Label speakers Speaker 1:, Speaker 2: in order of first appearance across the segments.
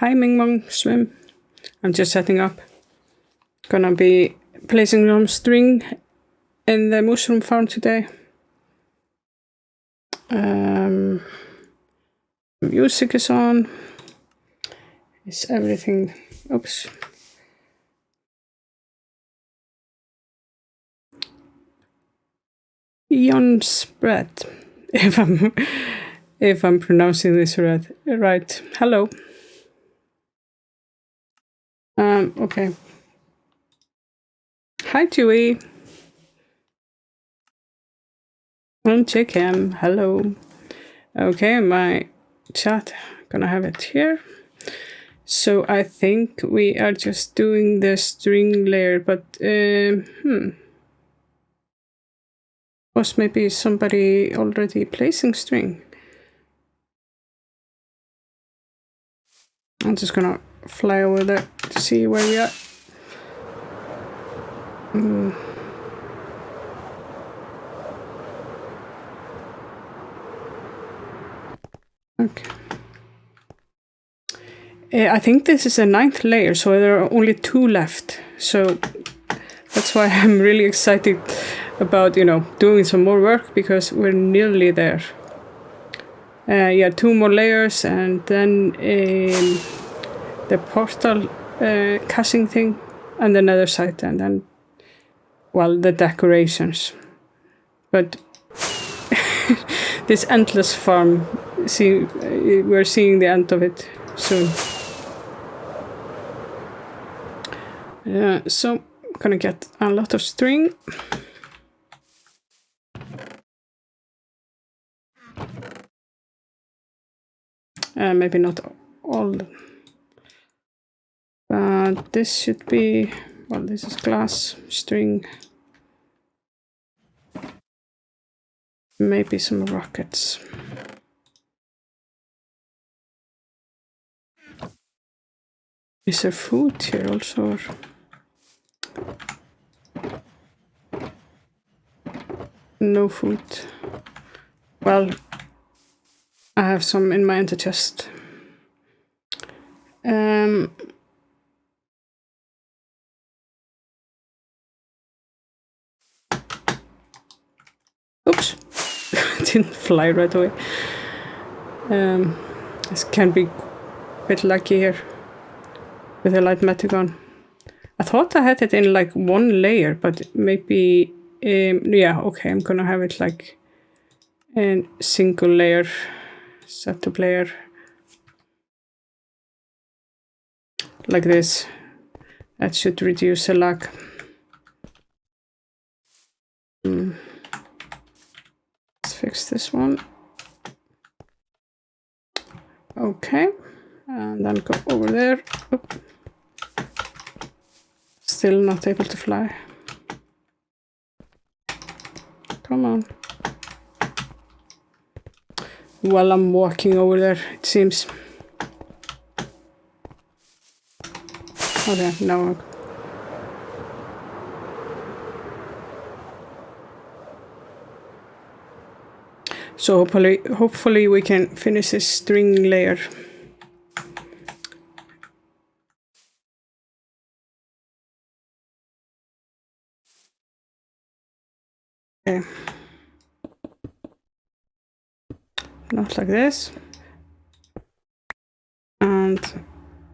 Speaker 1: Hi Mooshroom. I'm just setting up. Gonna be placing some string in the Mooshroom farm today. Music is on. Is everything... Oops. Eon spread. If I'm pronouncing this right. Hello. Okay. Hi Chewy. And Chicken. Hello. Okay, my chat. Gonna have it here. So I think we are just doing the string layer, but was maybe somebody already placing string? I'm just gonna fly over there to see where we are. Okay. I think this is the 9th layer, so there are only 2 left. So that's why I'm really excited about, doing some more work, because we're nearly there. Yeah, 2 more layers, and then the portal caching thing, and another side, and then, well, the decorations. But this endless farm, we're seeing the end of it soon. So I'm gonna get a lot of string. Maybe not all. This should be, well, this is glass string. Maybe some rockets. Is there food here also? No food. Well, I have some in my enter chest. Oops. Didn't fly right away. This can be a bit lucky here with the light matic on. I thought I had it in like 1 layer, but maybe yeah, okay, I'm gonna have it like in single layer setup layer like this. That should reduce the lag. Let's fix this one. Okay, and then go over there. Oop. Still not able to fly. Come on. While I'm walking over there, it seems. Okay, now. So hopefully we can finish this string layer. Okay. Not like this. And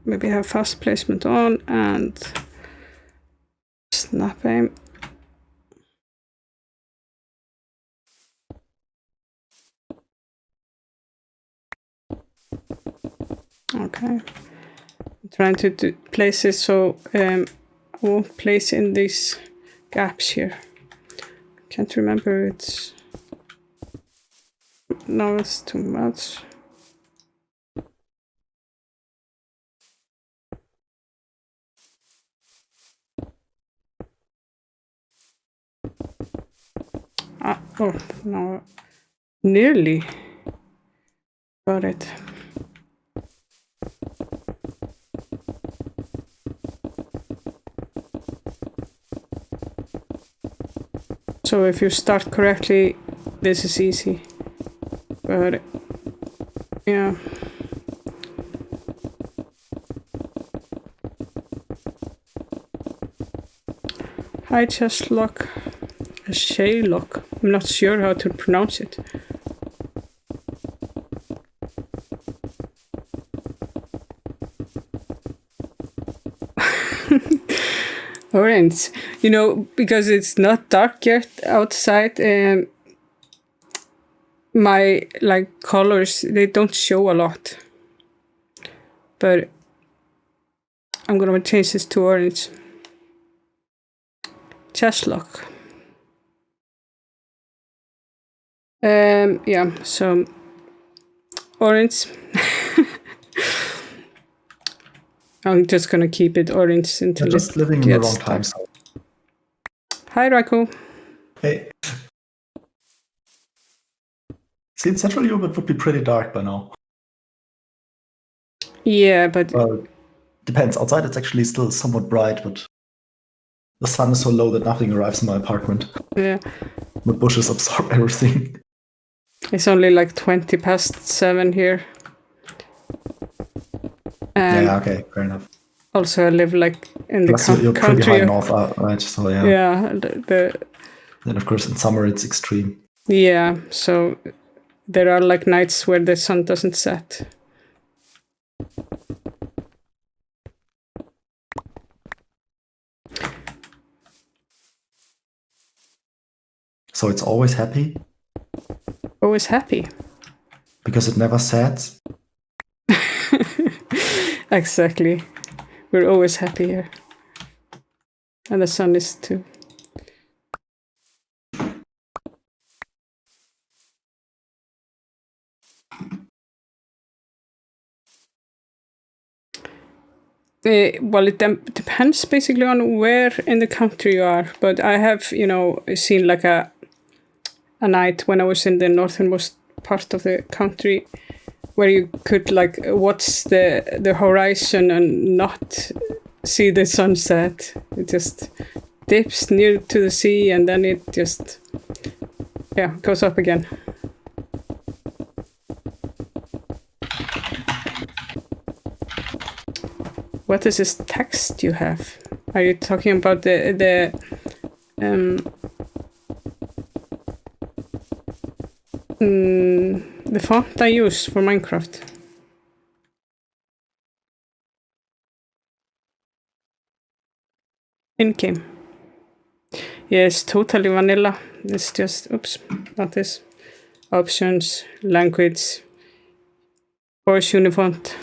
Speaker 1: maybe have fast placement on and snap aim. Okay. I'm trying to place it so I won't place in these gaps here. Can't remember it's... No, it's too much. Oh, no. Nearly got it. So if you start correctly, this is easy. But yeah. I just look a Shaylock. I'm not sure how to pronounce it. Orange, you know, because it's not dark yet outside. My like colors, they don't show a lot, but I'm gonna change this to orange. Chestlock. Yeah, so orange. I'm just gonna keep it orange until
Speaker 2: You're just living in the wrong time zone.
Speaker 1: Hi, Raiko.
Speaker 2: Hey. See, in Central Europe, it would be pretty dark by now.
Speaker 1: Yeah, but
Speaker 2: depends. Outside, it's actually still somewhat bright, but the sun is so low that nothing arrives in my apartment.
Speaker 1: Yeah.
Speaker 2: The bushes absorb everything.
Speaker 1: It's only like 20 past 7 here.
Speaker 2: Yeah, okay, fair enough.
Speaker 1: Also, I live like in the
Speaker 2: you're
Speaker 1: country.
Speaker 2: Pretty high north, right? So yeah.
Speaker 1: Yeah.
Speaker 2: Then of course in summer it's extreme.
Speaker 1: Yeah, so there are like nights where the sun doesn't set.
Speaker 2: So it's always happy?
Speaker 1: Always happy.
Speaker 2: Because it never sets?
Speaker 1: Exactly. We're always happy here. And the sun is too. Well, it depends basically on where in the country you are. But I have, you know, seen like a night when I was in the northernmost part of the country where you could like watch the horizon and not see the sunset. It just dips near to the sea and then it just, yeah, goes up again. What is this text you have? Are you talking about the font I use for Minecraft? In-game. Yes, totally vanilla. It's just, oops, not this. Options, language, voice unifont.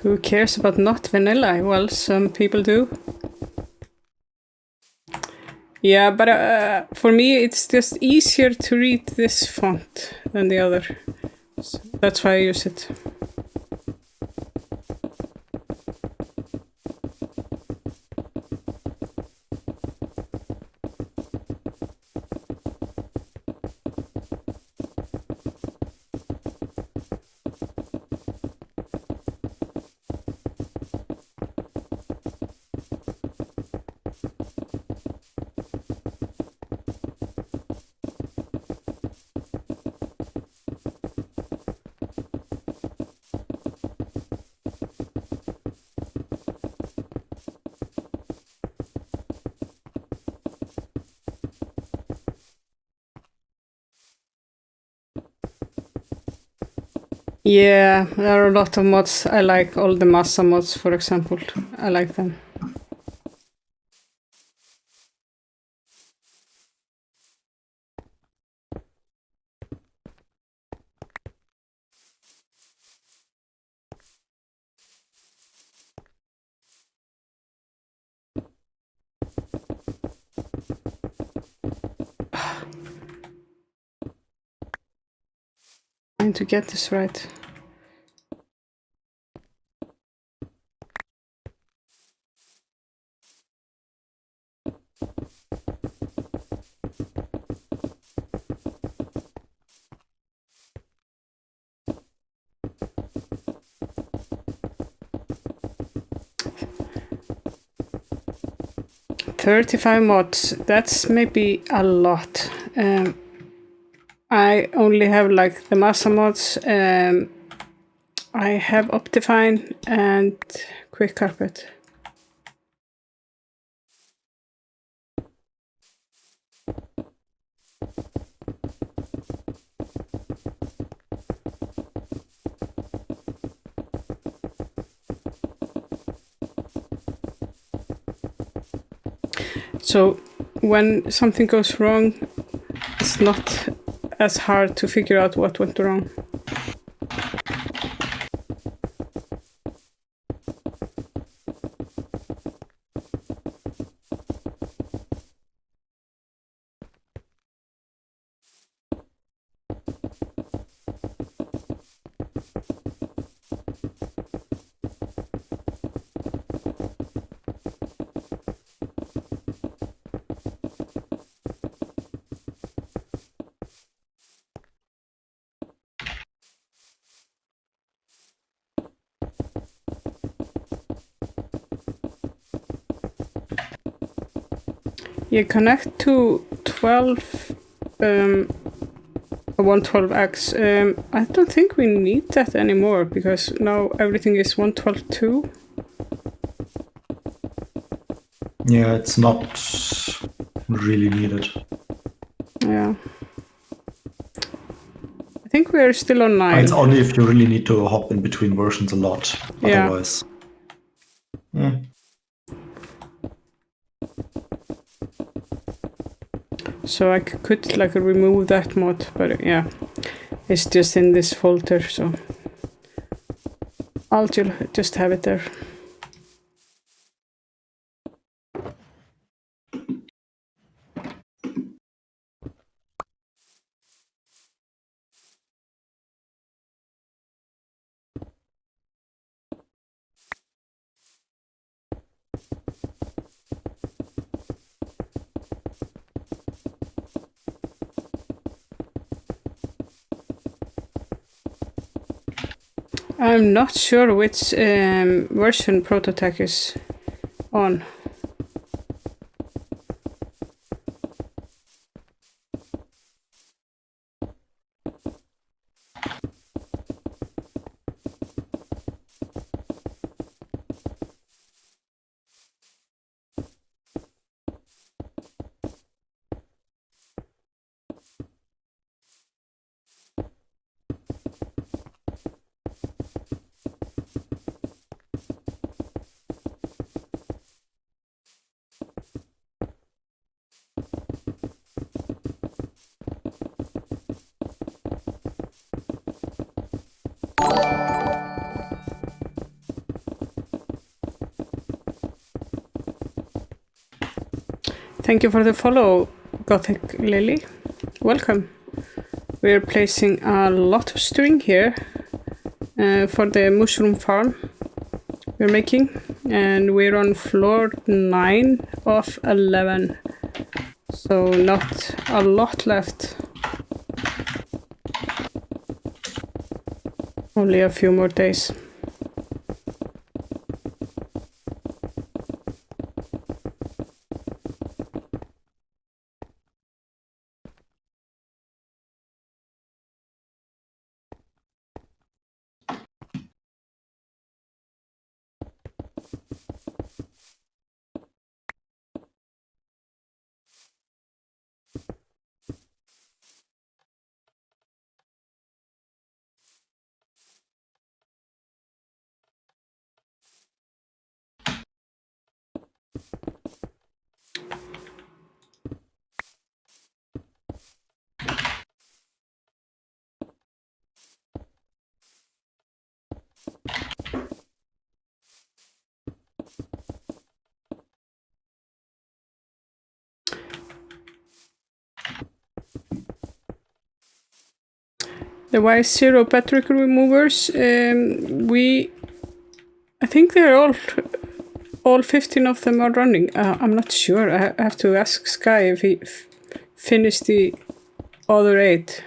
Speaker 1: Who cares about not vanilla? Well, some people do. Yeah, but for me, it's just easier to read this font than the other. So that's why I use it. Yeah, there are a lot of mods. I like all the Massa mods, for example. I like them. Trying to get this right. 35 mods, that's maybe a lot. I only have like the Massa mods. I have Optifine and Quick Carpet. So when something goes wrong, it's not as hard to figure out what went wrong. You connect to 12, 112x. I don't think we need that anymore because now everything is 112.2.
Speaker 2: Yeah, it's not really needed.
Speaker 1: Yeah. I think we're still on 9.
Speaker 2: It's only if you really need to hop in between versions a lot.
Speaker 1: Yeah.
Speaker 2: Otherwise. Yeah.
Speaker 1: So I could like remove that mod, but yeah, it's just in this folder, so I'll just have it there. I'm not sure which version Prototech is on. Thank you for the follow, Gothic Lily. Welcome. We're placing a lot of string here for the mushroom farm we're making, and we're on floor 9 of 11, so not a lot left. Only a few more days. The Y0 battery removers, I think they're all 15 of them are running. I'm not sure. I have to ask Sky if he finished the other 8.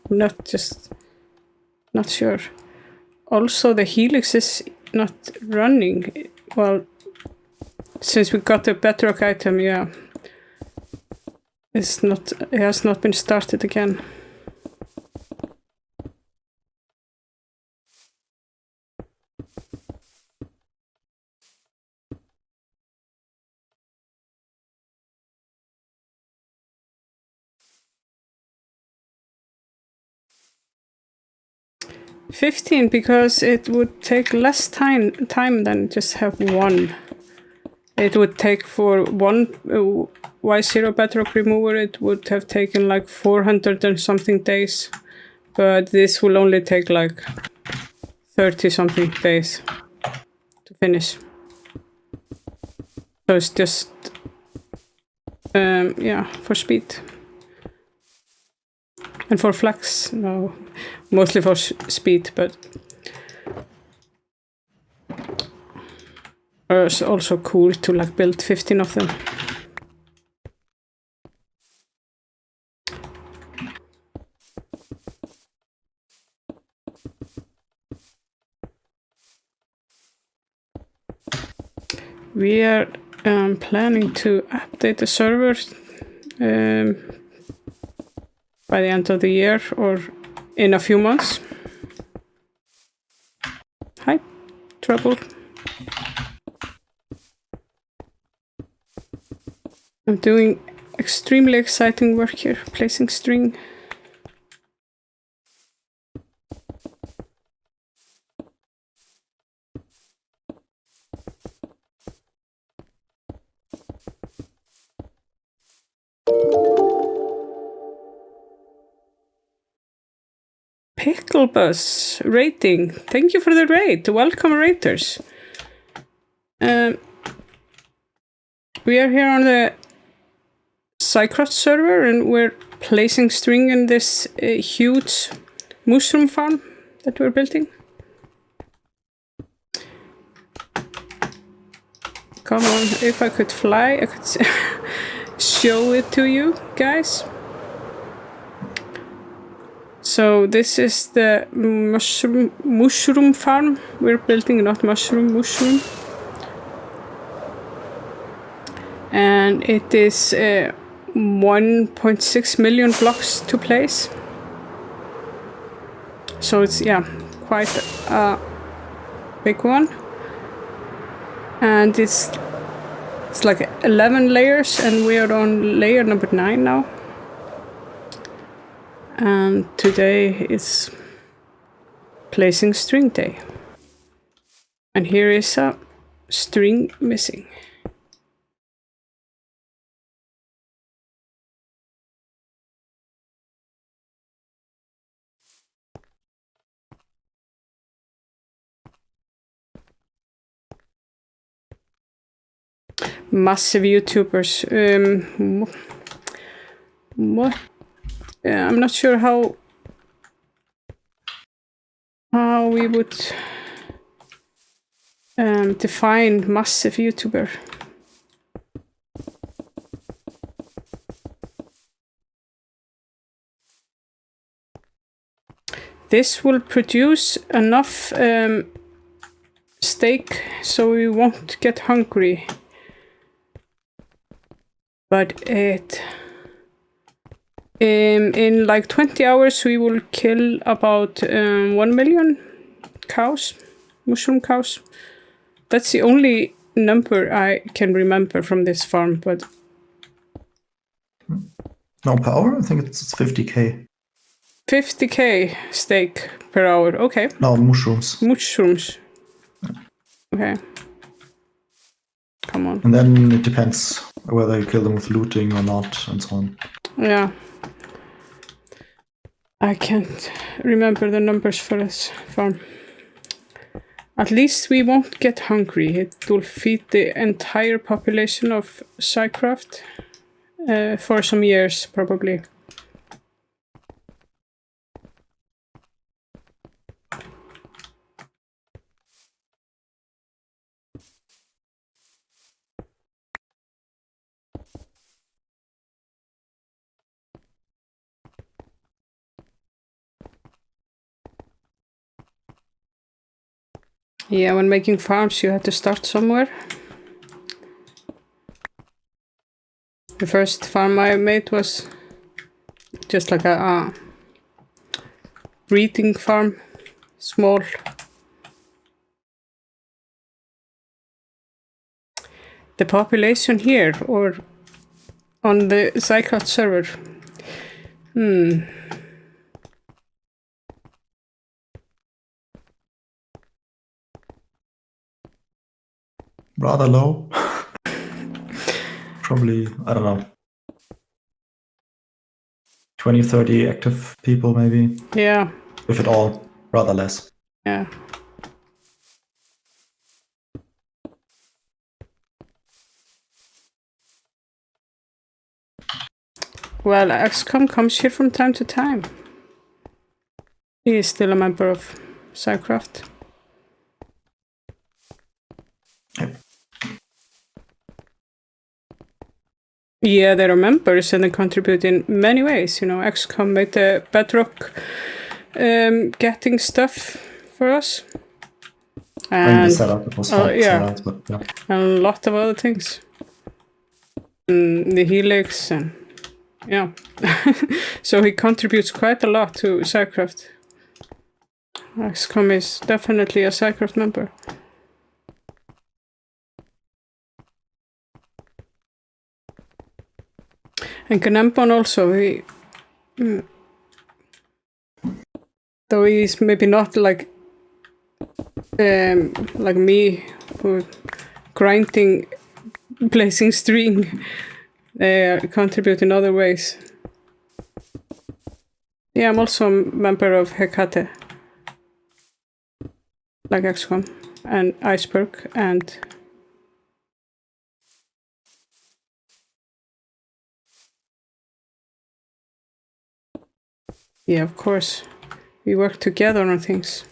Speaker 1: I'm not sure. Also, the Helix is not running. Well, since we got the bedrock item, yeah, it has not been started again. $15 because it would take less time than just have one. It would take for one Y0 bedrock remover, it would have taken like 400 and something days, but this will only take like 30 something days to finish. So it's just yeah, for speed. And for flex, no, mostly for speed, but it's also cool to like build 15 of them. We are planning to update the server by the end of the year or in a few months. Hi, Trouble. I'm doing extremely exciting work here, placing string. Picklebus rating. Thank you for the raid. Welcome, raters. We are here on the SciCraft server and we're placing string in this huge Mooshroom farm that we're building. Come on, if I could fly, I could show it to you guys. So this is the Mooshroom farm we're building, not mushroom, Mooshroom. And it is 1.6 million blocks to place. So it's, yeah, quite a big one. And it's like 11 layers and we are on layer number 9 now. And today is placing string day. And here is a string missing. Massive YouTubers. What? I'm not sure how we would define massive YouTuber. This will produce enough steak so we won't get hungry. But in like 20 hours we will kill about 1 million cows, mushroom cows. That's the only number I can remember from this farm, but...
Speaker 2: No, per hour? I think it's 50k.
Speaker 1: 50k steak per hour, okay.
Speaker 2: No, mushrooms.
Speaker 1: Mushrooms. Okay. Come on.
Speaker 2: And then it depends whether you kill them with looting or not, and so on.
Speaker 1: Yeah. I can't remember the numbers for this farm. At least we won't get hungry. It will feed the entire population of SciCraft for some years, probably. Yeah, when making farms, you have to start somewhere. The first farm I made was just like a breeding farm, small. The population here or on the SciCraft server?
Speaker 2: Rather low. Probably, I don't know, 20, 30 active people maybe.
Speaker 1: Yeah.
Speaker 2: If at all, rather less.
Speaker 1: Yeah. Well, XCOM comes here from time to time. He is still a member of SciCraft.
Speaker 2: Yep.
Speaker 1: Yeah, they're members and they contribute in many ways. You know, XCOM made the bedrock getting stuff for us.
Speaker 2: And the setup, it was fun.
Speaker 1: Yeah.
Speaker 2: But yeah.
Speaker 1: And a lot of other things. The Helix and yeah. So he contributes quite a lot to SciCraft. XCOM is definitely a SciCraft member. And Gnembon also, though he's maybe not like me, who grinding, placing string, they contribute in other ways. Yeah, I'm also a member of Hecate, like XCOM, and Iceberg, and yeah, of course, we work together on things.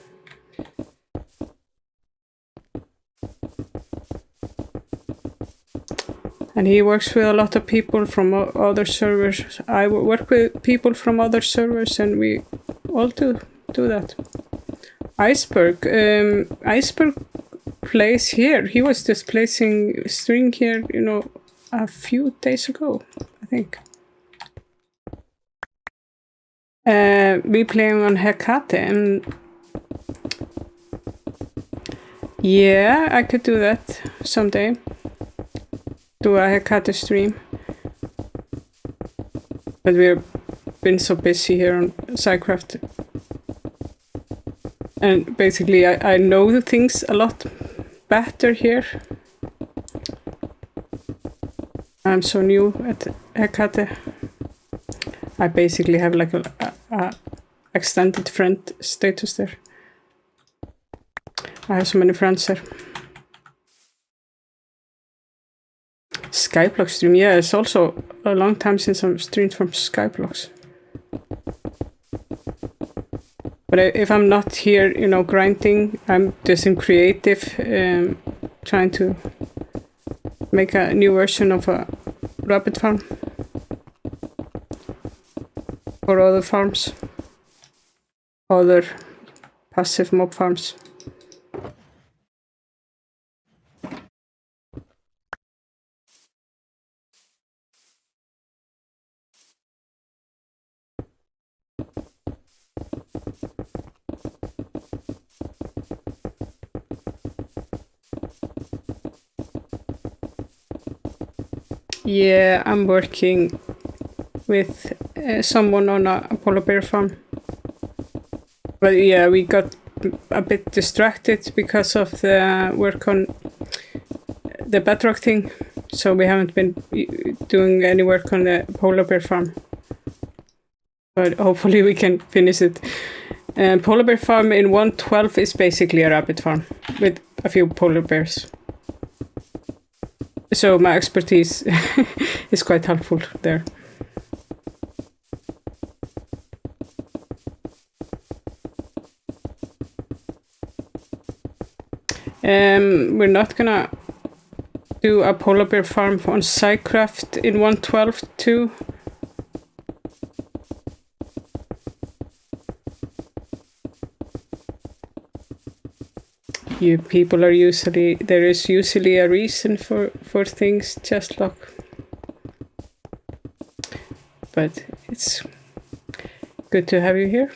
Speaker 1: And he works with a lot of people from other servers. I work with people from other servers, and we all do that. Iceberg plays here. He was just placing string here, you know, a few days ago, I think. We playing on Hecate, and yeah, I could do that someday. Do a Hecate stream. But we've been so busy here on SciCraft. And basically I know the things a lot better here. I'm so new at Hecate. I basically have like a extended friend status there. I have so many friends there. Skyblock stream, yeah, it's also a long time since I've streamed from Skyblocks. But if I'm not here, you know, grinding, I'm just in creative, trying to make a new version of a rabbit farm. Or other farms. Other passive mob farms. Yeah, I'm working with someone on a polar bear farm. But yeah, we got a bit distracted because of the work on the bedrock thing. So we haven't been doing any work on the polar bear farm. But hopefully we can finish it. Polar bear farm in 1.12 is basically a rabbit farm with a few polar bears. So my expertise is quite helpful there. We're not gonna do a polar bear farm on SciCraft in 1.12 too. You people are there is usually a reason for things, just like but it's good to have you here.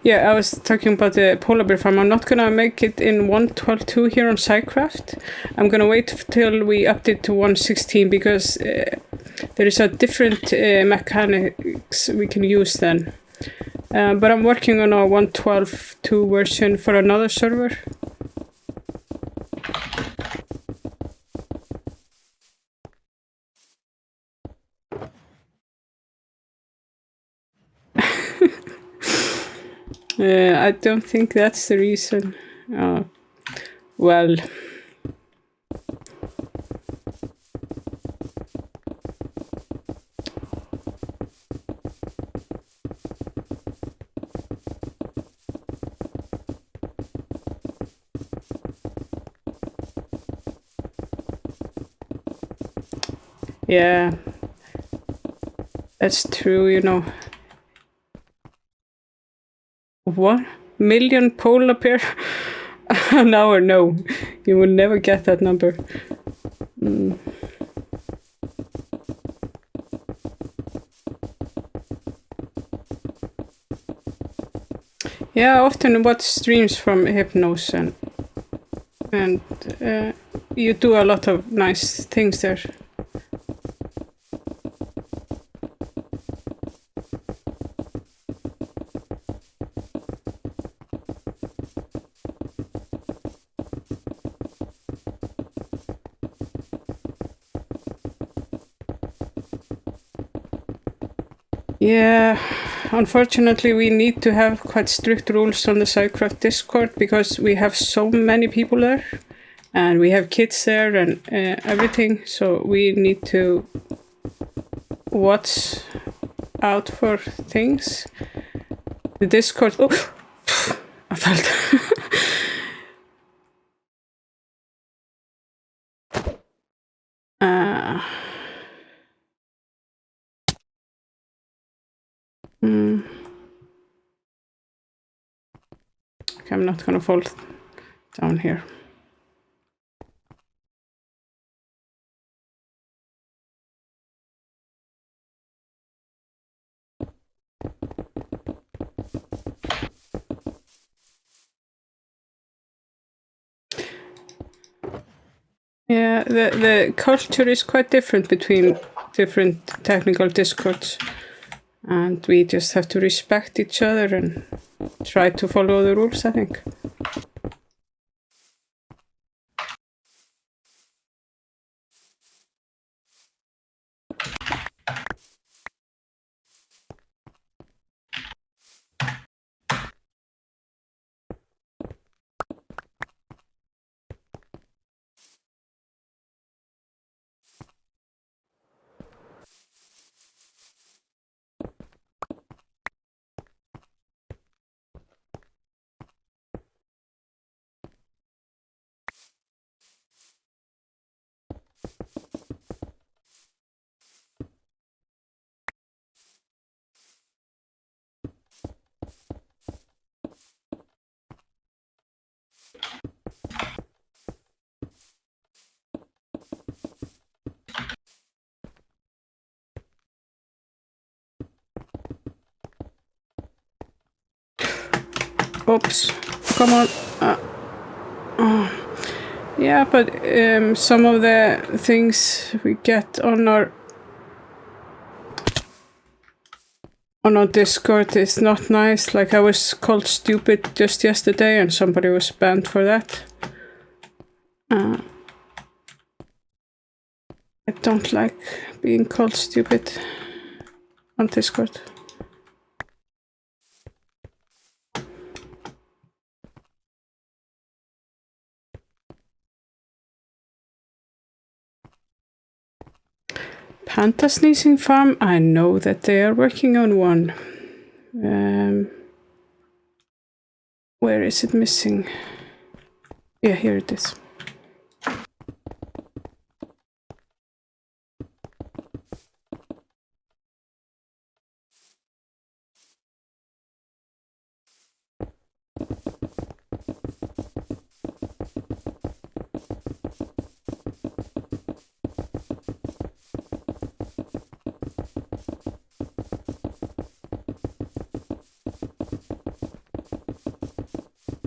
Speaker 1: Yeah, I was talking about the polar bear farm. I'm not gonna make it in 1.12.2 here on SciCraft. I'm gonna wait till we update to 1.16 because there is a different mechanics we can use then. But I'm working on a 1.12.2 version for another server. I don't think that's the reason. Well. Yeah, that's true, you know. 1 million polar bear an hour? No, you will never get that number. Yeah, I often watch streams from Hypnos and you do a lot of nice things there. Yeah, unfortunately we need to have quite strict rules on the SciCraft Discord because we have so many people there and we have kids there and everything, so we need to watch out for things. The Discord... Oh! I felt... Okay, I'm not gonna fall down here. Yeah, the culture is quite different between different technical discords, and we just have to respect each other and try to follow the rules, I think. Oops, come on. Yeah, but some of the things we get on our Discord is not nice. Like I was called stupid just yesterday and somebody was banned for that. I don't like being called stupid on Discord. Panda sneezing farm, I know that they are working on one. Where is it missing? Yeah, here it is.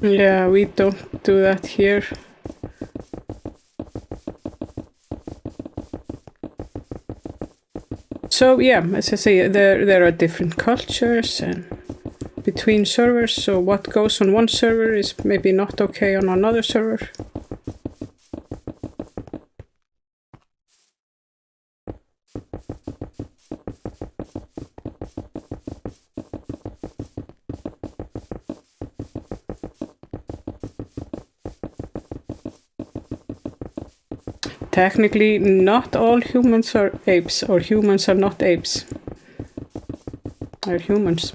Speaker 1: Yeah, we don't do that here. So yeah, as I say, there are different cultures and between servers. So what goes on one server is maybe not okay on another server. Technically, not all humans are apes, or humans are not apes. They're humans.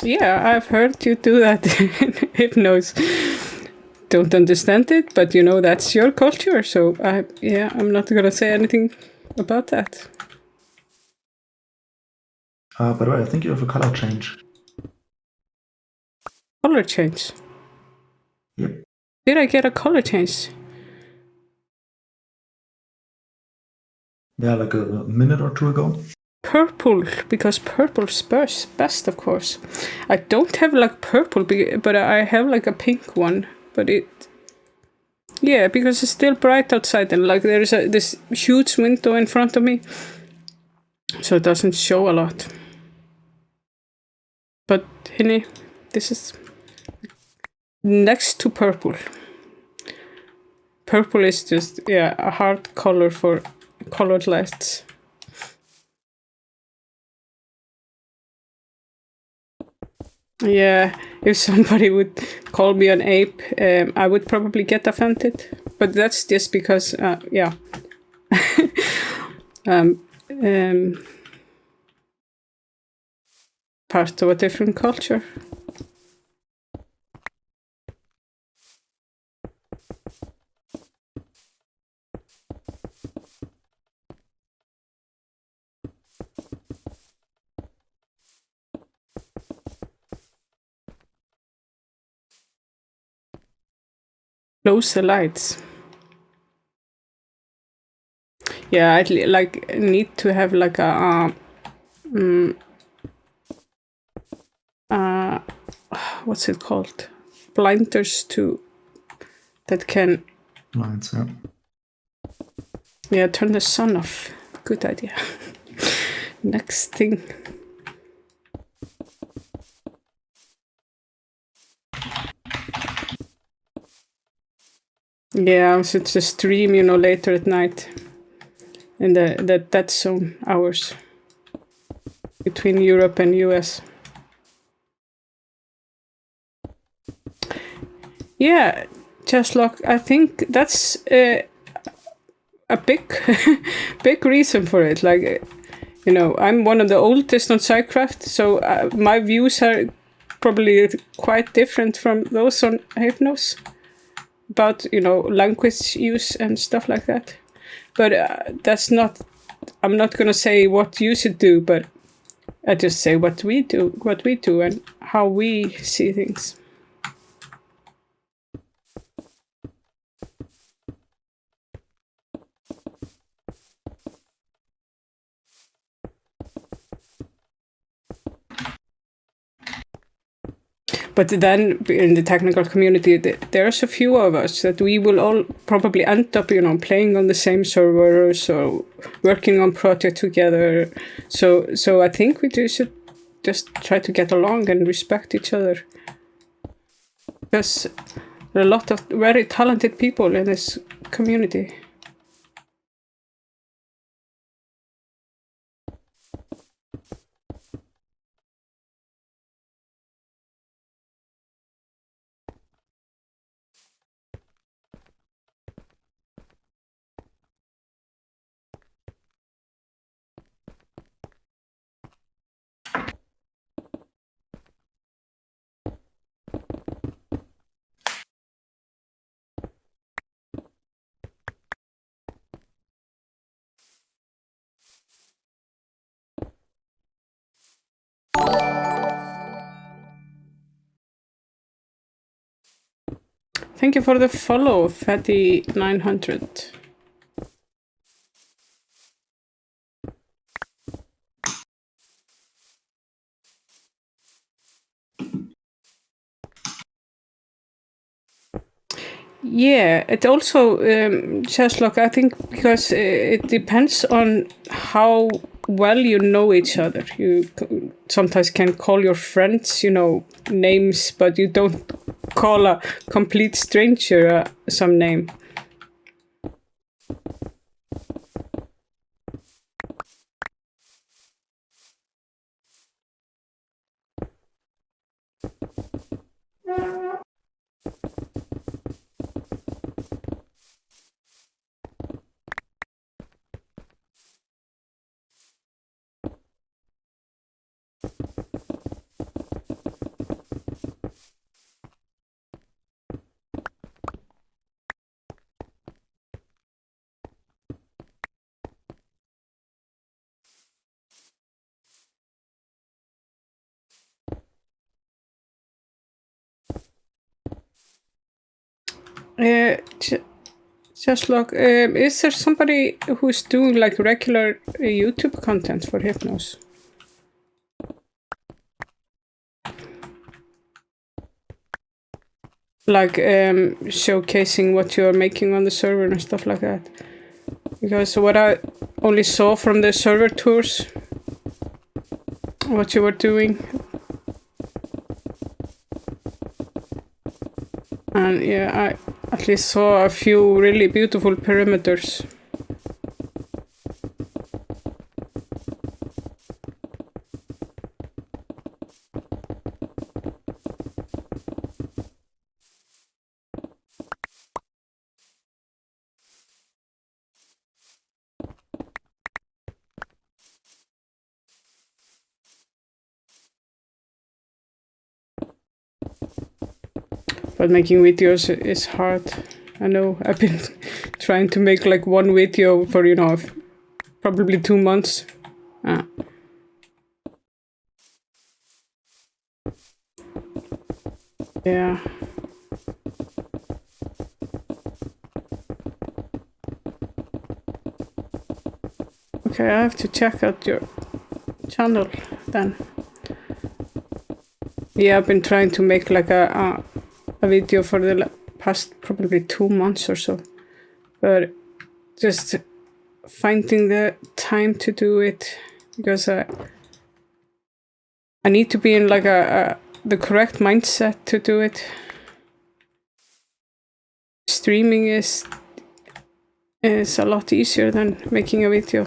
Speaker 1: Yeah, I've heard you do that in Hypnos. Don't understand it, but you know, that's your culture. So I'm not gonna say anything about that.
Speaker 2: By the way, I think you have a color change.
Speaker 1: Color change.
Speaker 2: Yep.
Speaker 1: Did I get a color change?
Speaker 2: Yeah, like a minute or two ago.
Speaker 1: Purple, because purple's best, of course. I don't have like purple, but I have like a pink one. But yeah, because it's still bright outside and like there's this huge window in front of me, so it doesn't show a lot. But Hinny, this is next to purple. Purple is just, yeah, a hard color for colored lights. Yeah, if somebody would call me an ape, I would probably get offended. But that's just because, yeah. Part of a different culture. Close the lights. Yeah, I'd like need to have like a what's it called? Blinders to that can
Speaker 2: Lines, yeah.
Speaker 1: Yeah, turn the sun off. Good idea. Next thing. Yeah, so it's a stream, you know, later at night. In that zone hours. Between Europe and US. Yeah, just like I think that's a big big reason for it. Like, you know, I'm one of the oldest on SciCraft, so my views are probably quite different from those on Hypnos about, you know, language use and stuff like that. But that's not, I'm not gonna say what you should do, but I just say what we do and how we see things. But then in the technical community, there's a few of us that we will all probably end up, you know, playing on the same servers or working on projects together. So I think we should just try to get along and respect each other. Because there are a lot of very talented people in this community. Thank you for the follow, Fatty900. Yeah, it also just like I think because it depends on how well you know each other. You sometimes can call your friends, names, but you don't call a complete stranger some name. Just like, is there somebody who's doing like regular YouTube content for Hypnos? Like showcasing what you're making on the server and stuff like that. Because what I only saw from the server tours, what you were doing. And yeah, I at least saw a few really beautiful perimeters. But making videos is hard. I know I've been trying to make like one video for, probably 2 months. Yeah. Okay, I have to check out your channel then. Yeah, I've been trying to make like a video for the past probably 2 months or so. But just finding the time to do it because I need to be in like the correct mindset to do it. Streaming is a lot easier than making a video.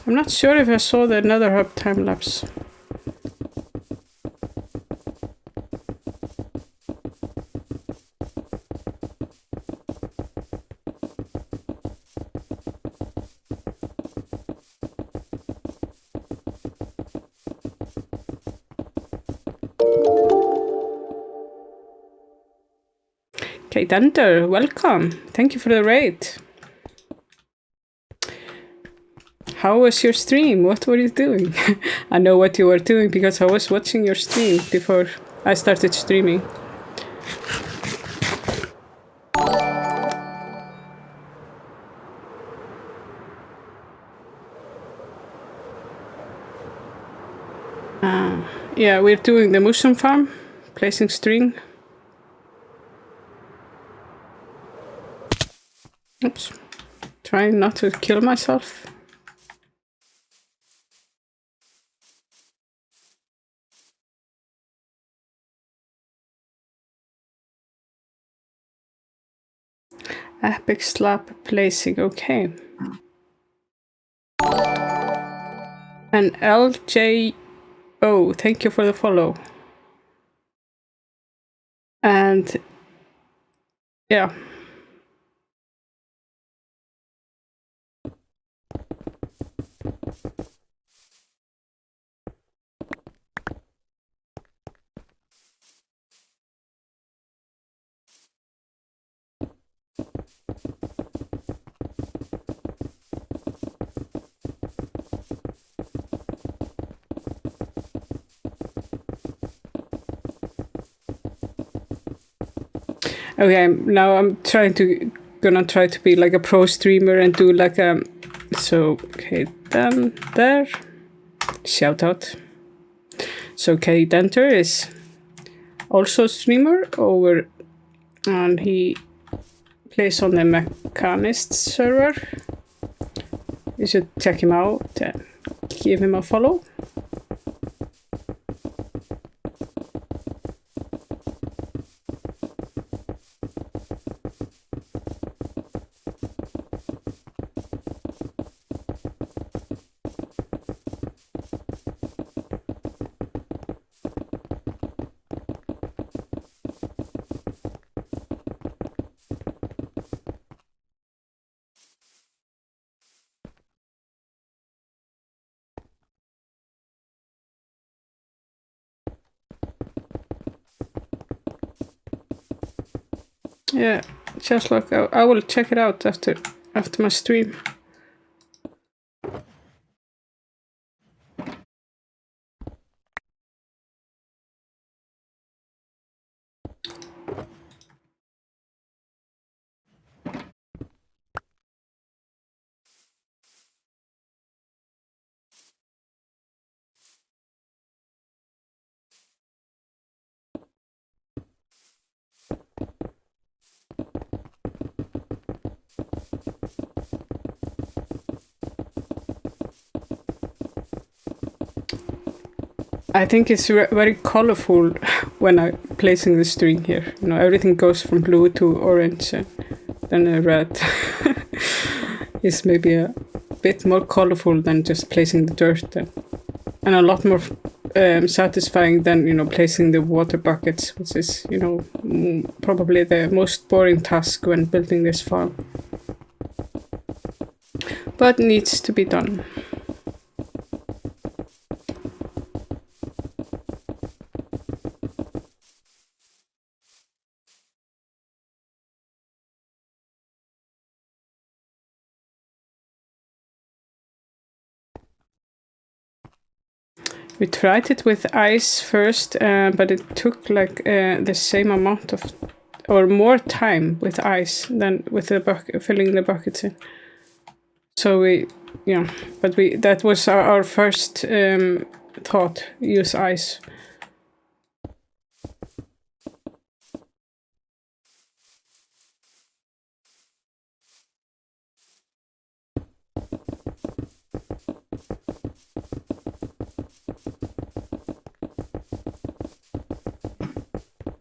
Speaker 1: I'm not sure if I saw the Nether Hub time lapse. Okay, Dunder, welcome. Thank you for the raid. How was your stream? What were you doing? I know what you were doing because I was watching your stream before I started streaming. Yeah, we're doing the Mooshroom farm, placing string. Oops. Trying not to kill myself. Epic slap placing, okay. And LJO, thank you for the follow. And yeah. Okay, now I'm gonna try to be like a pro streamer and do like a. So okay, then there. Shout out. So K Denter is also a streamer over, and he plays on the Mechanist server. You should check him out and give him a follow. Yeah, just like I will check it out after my stream. I think it's very colorful when I'm placing the string here. You know, everything goes from blue to orange and then red. It's maybe a bit more colorful than just placing the dirt, and a lot more satisfying than, you know, placing the water buckets, which is, you know, probably the most boring task when building this farm. But needs to be done. We tried it with ice first, but it took like the same amount of, or more time with ice than with the filling the buckets in. So that was our first thought, use ice.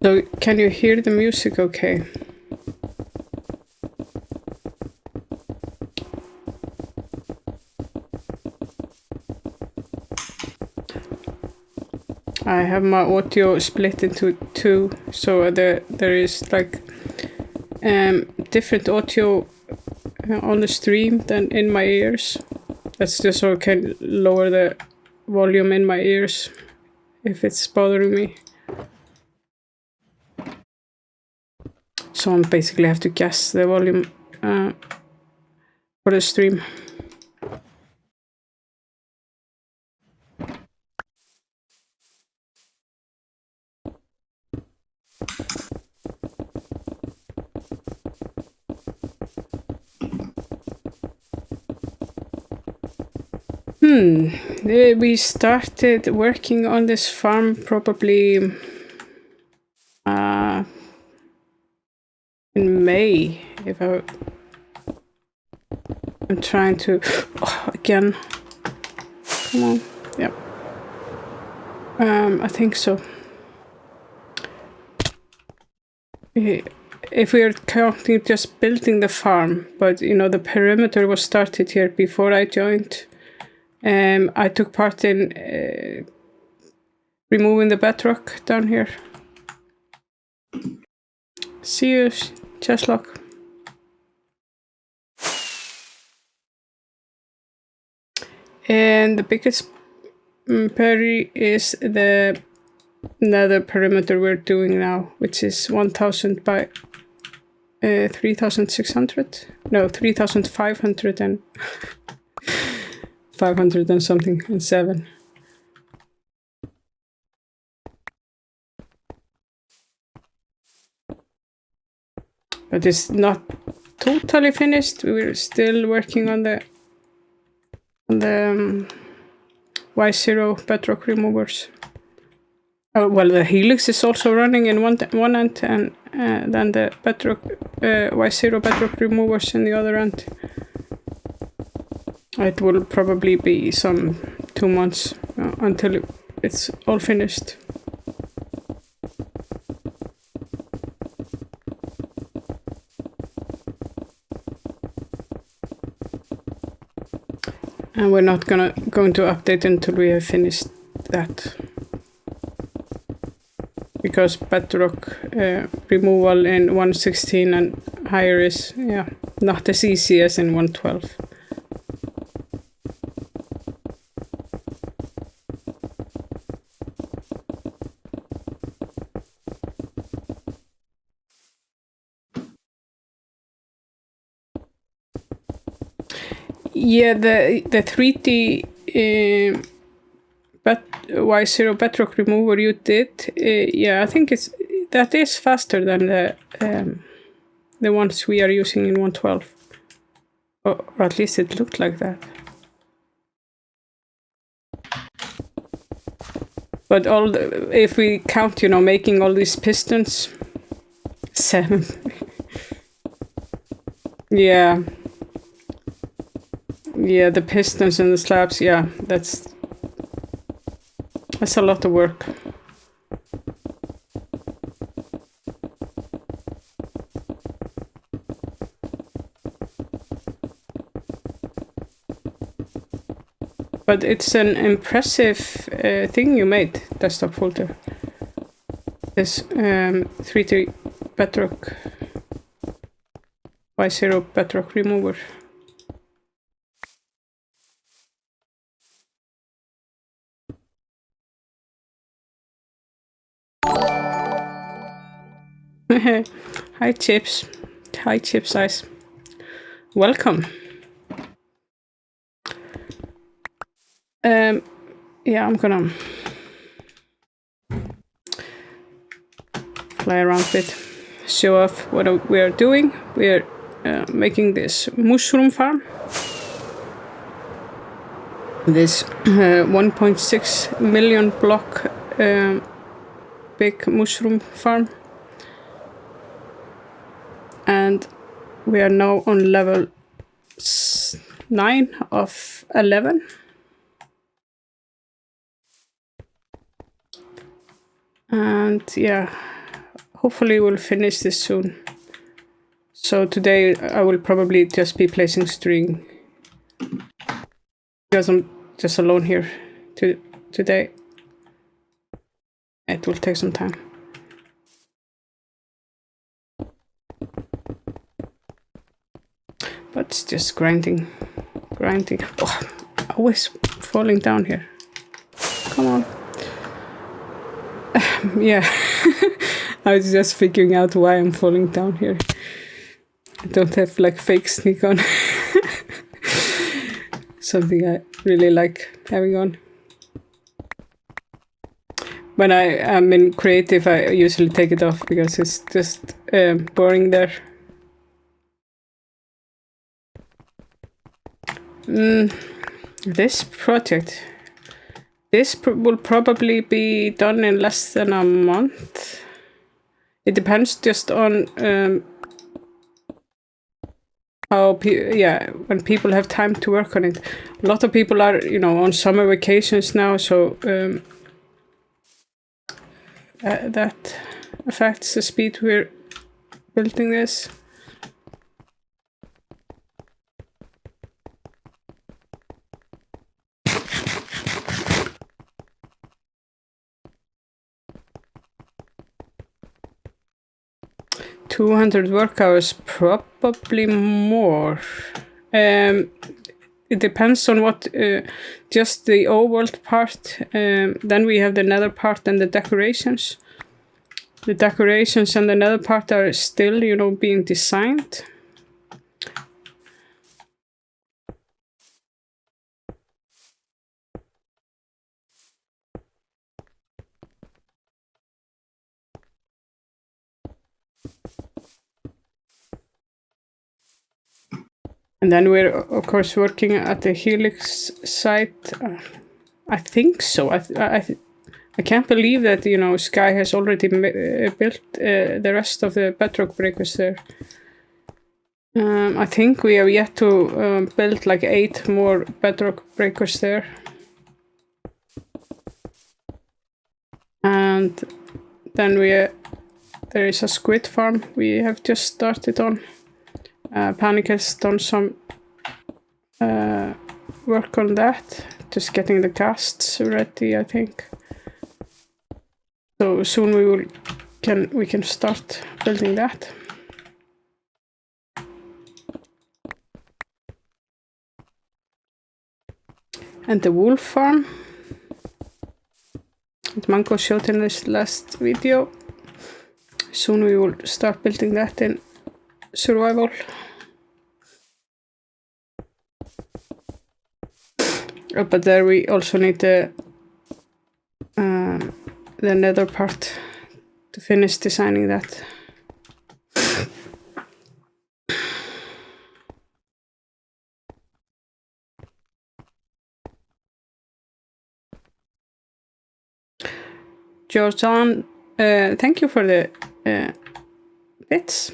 Speaker 1: So can you hear the music okay? I have my audio split into two, so there is like different audio on the stream than in my ears. That's just so I can lower the volume in my ears if it's bothering me. So I basically have to guess the volume for the stream. We started working on this farm probably in May. I'm trying to again. Come on, yep. I think so. If we are counting just building the farm, but you know, the perimeter was started here before I joined. I took part in removing the bedrock down here. See you, Cheslock. And the biggest berry is the nether perimeter we're doing now, which is 1000 by 3600. No, 3500 and 500 and something and 7. but it's not totally finished. We're still working on the Y0 bedrock removers. Oh, well, the helix is also running in one end, and then the bedrock Y0 bedrock removers in the other end. It will probably be some 2 months until it's all finished. And we're not going to update until we have finished that. Because bedrock removal in 1.16 and higher is not as easy as in 1.12. Yeah, the 3D Y0 bedrock remover you did, I think that is faster than the ones we are using in 1.12, or at least it looked like that. But if we count, making all these pistons, 7. Yeah, the pistons and the slabs. Yeah, that's a lot of work. But it's an impressive thing you made, desktop folder. This 3D bedrock Y0 bedrock remover. Hi Chips. Hi Chips Ice. Welcome. I'm gonna fly around a bit, show off what we are doing. We are making this Mooshroom farm. This 1.6 million block big Mooshroom farm. And we are now on level 9 of 11. And hopefully we'll finish this soon. So today I will probably just be placing string, because I'm just alone here today. It will take some time. But it's just grinding. Oh, always falling down here. Come on. Yeah, I was just figuring out why I'm falling down here. I don't have like fake sneak on. Something I really like having on. When I am in creative, I usually take it off because it's just boring there. This project. This will probably be done in less than a month. It depends just on how when people have time to work on it. A lot of people are, on summer vacations now, so that affects the speed we're building this. $200 work hours, probably more. It depends on what, just the overworld part. Then we have the nether part and the decorations. The decorations and the nether part are still, being designed. And then we're of course working at the Helix site. I think so. I can't believe that Sky has already built the rest of the bedrock breakers there. I think we have yet to build like 8 more bedrock breakers there. And then there is a squid farm we have just started on. Panic has done some work on that, just getting the casts ready, I think. So soon we can start building that. And the wolf farm that Mango showed in this last video. Soon we will start building that in survival. But there we also need the nether part to finish designing that. Georgian, thank you for the bits.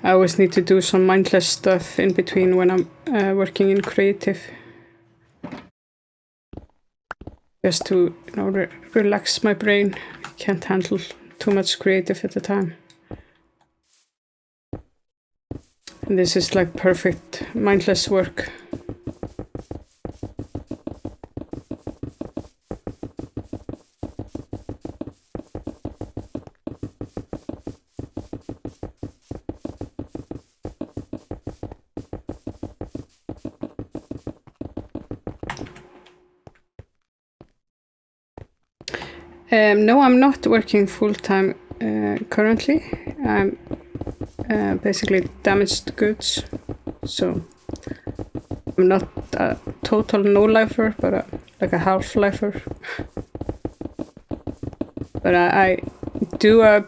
Speaker 1: I always need to do some mindless stuff in between when I'm working in creative. Just to relax my brain. I can't handle too much creative at a time. And this is like perfect mindless work. No, I'm not working full-time currently. I'm basically damaged goods, so I'm not a total no-lifer, but like a half-lifer. But I do a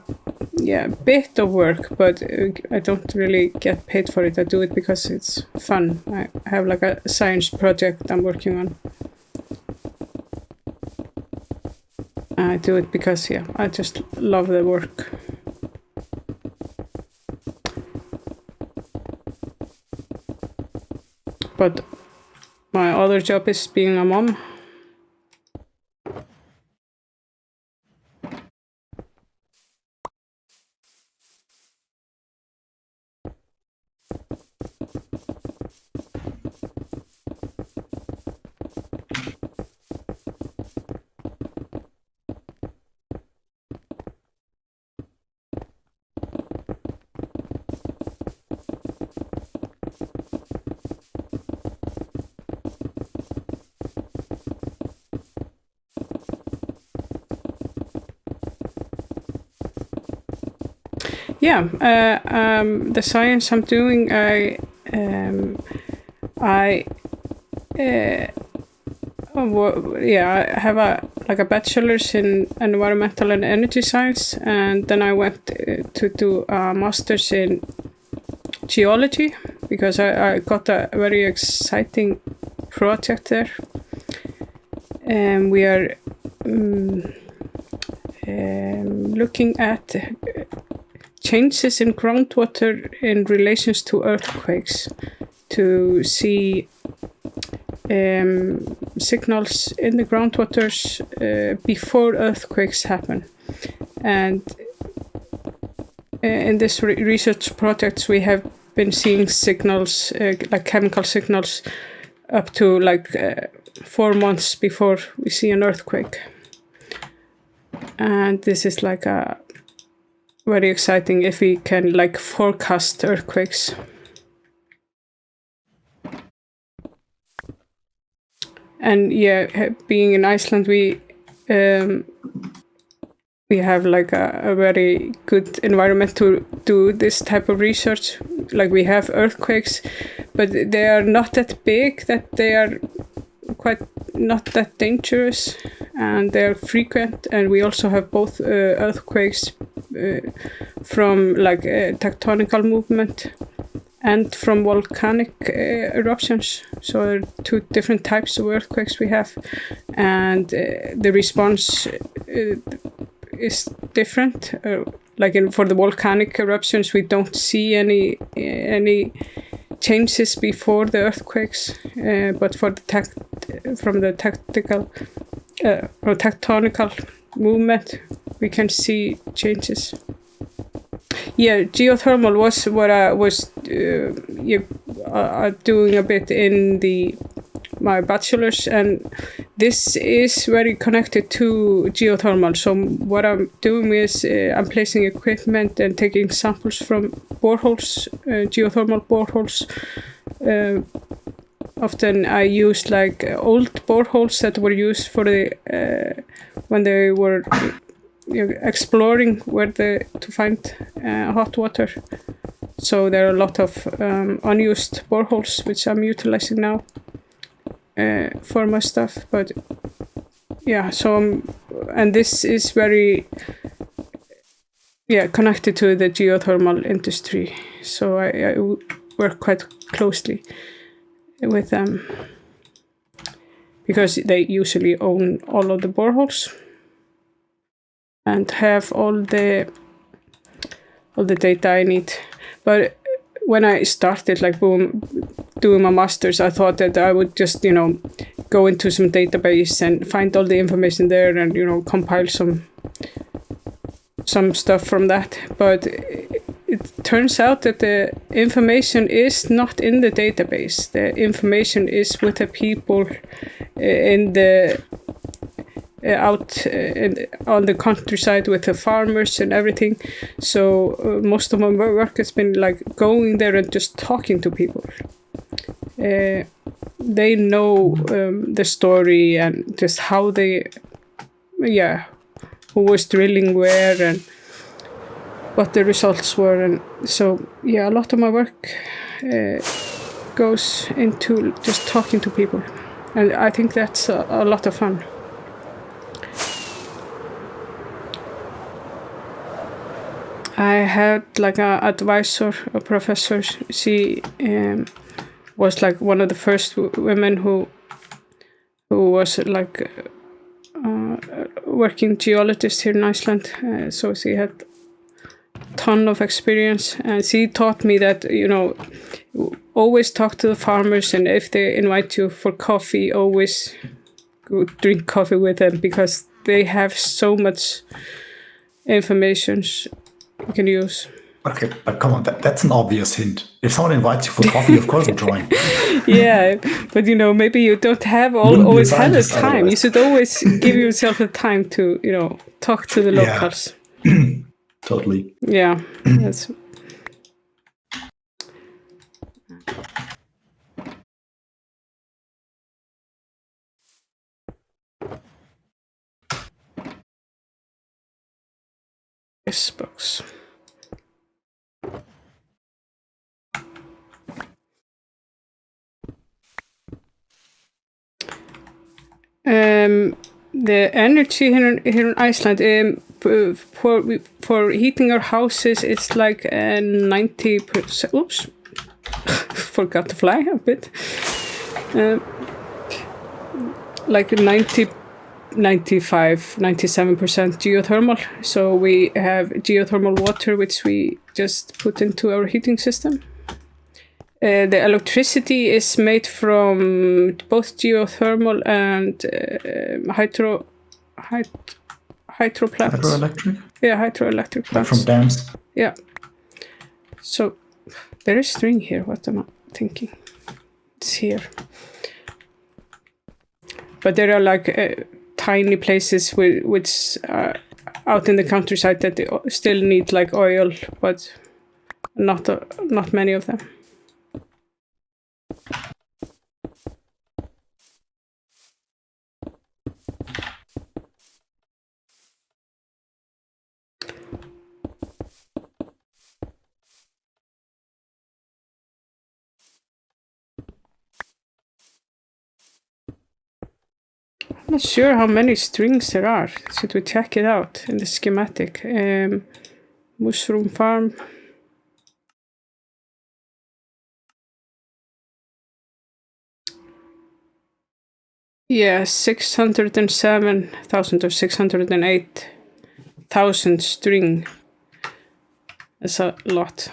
Speaker 1: bit of work, but I don't really get paid for it. I do it because it's fun. I have like a science project I'm working on. I do it because, I just love the work. But my other job is being a mom. The science I'm doing, I have a bachelor's in environmental and energy science, and then I went to do a master's in geology because I got a very exciting project there. And we are looking at changes in groundwater in relations to earthquakes, to see signals in the groundwaters before earthquakes happen. And in this research projects we have been seeing signals, like chemical signals, up to like 4 months before we see an earthquake. And this is like a very exciting if we can like forecast earthquakes. And yeah, being in Iceland, we have like a very good environment to do this type of research. Like we have earthquakes, but they are not that big that they are quite not that dangerous, and they're frequent. And we also have both earthquakes from like tectonical movement and from volcanic eruptions. So there are 2 different types of earthquakes we have, and the response is different. For the volcanic eruptions, we don't see any changes before the earthquakes, but for the tectonical movement, we can see changes. Yeah, geothermal was what I was doing a bit in my bachelor's, and this is very connected to geothermal. So what I'm doing is I'm placing equipment and taking samples from boreholes, geothermal boreholes. Often I use like old boreholes that were used for when they were exploring where to find hot water. So there are a lot of unused boreholes which I'm utilizing now for my stuff. But yeah, and this is very connected to the geothermal industry. So I work quite closely with them because they usually own all of the boreholes and have all the data I need. But when I started doing my master's, I thought that I would just go into some database and find all the information there and compile some stuff from that. But it turns out that the information is not in the database. The information is with the people in the out on the countryside with the farmers and everything. So most of my work has been like going there and just talking to people. They know the story and just how they, who was drilling where and what the results were. And so, a lot of my work goes into just talking to people. And I think that's a lot of fun. I had like an advisor, a professor. She was like one of the first women who was like working geologist here in Iceland. So she had a ton of experience, and she taught me that always talk to the farmers, and if they invite you for coffee, always go drink coffee with them because they have so much information you can use.
Speaker 2: Okay, but come on, that's an obvious hint. If someone invites you for coffee, of course I'll join.
Speaker 1: Yeah, but maybe you don't have always have the time. Otherwise. You should always give yourself the time to, talk to the locals.
Speaker 2: Totally.
Speaker 1: Yeah, that's. This box. The energy here in Iceland, for heating our houses, it's like 90%. Oops, forgot to fly a bit. Like 90, 95, 97% geothermal. So we have geothermal water, which we just put into our heating system. The electricity is made from both geothermal and hydro plants.
Speaker 2: Hydroelectric?
Speaker 1: Yeah, hydroelectric plants.
Speaker 2: Like from dams?
Speaker 1: Yeah. So there is string here. What am I thinking? It's here. But there are like tiny places which are out in the countryside that they still need like oil, but not many of them. I'm not sure how many strings there are. Should we check it out in the schematic? Mooshroom farm. Yeah, 607,000 or 608,000 string. That's a lot.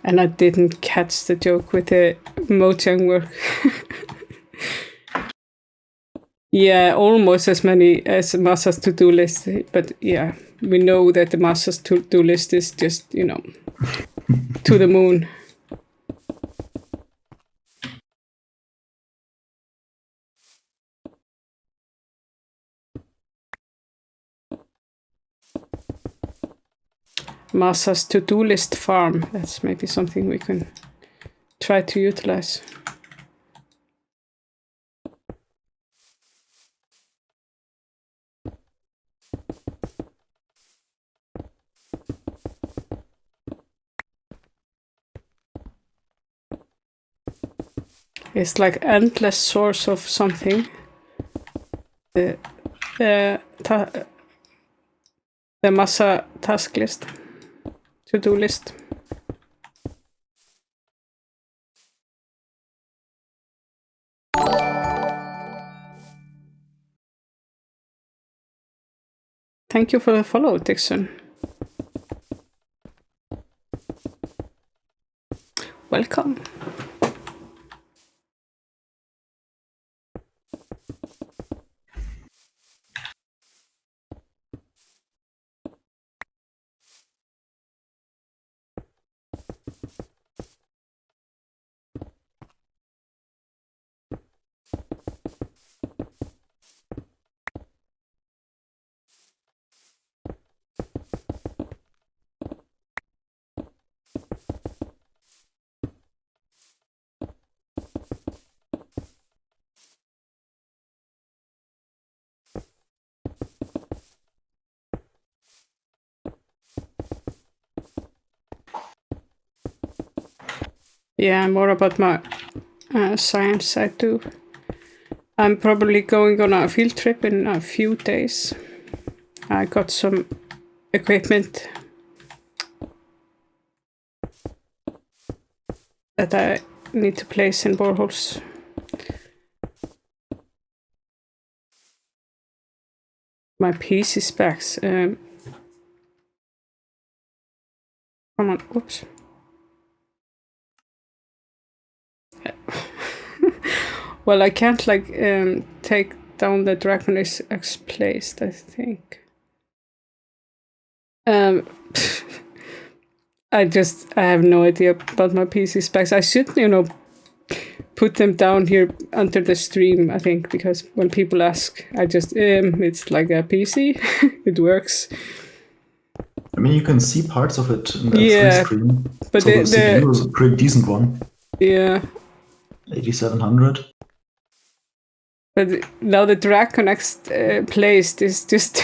Speaker 1: And I didn't catch the joke with the Mojang work. Yeah, almost as many as Masa's to-do list. But yeah, we know that the Masa's to-do list is just, you know, to the moon. Masa's to-do list farm. That's maybe something we can try to utilize. It's like endless source of something. The Masa task list, to-do list. Thank you for the follow, Dixon. Welcome. Yeah, more about my science side too. I'm probably going on a field trip in a few days. I got some equipment that I need to place in boreholes. My PC specs. Come on, oops. Well, I can't like take down the dragon is placed, I think. I have no idea about my PC specs. I should, you know, put them down here under the stream, I think, because when people ask, I just, it's like a PC. It works.
Speaker 2: I mean, you can see parts of it in the screen.
Speaker 1: But
Speaker 2: so the CPU is a pretty decent one.
Speaker 1: Yeah.
Speaker 2: 8700.
Speaker 1: But now the dragon placed is just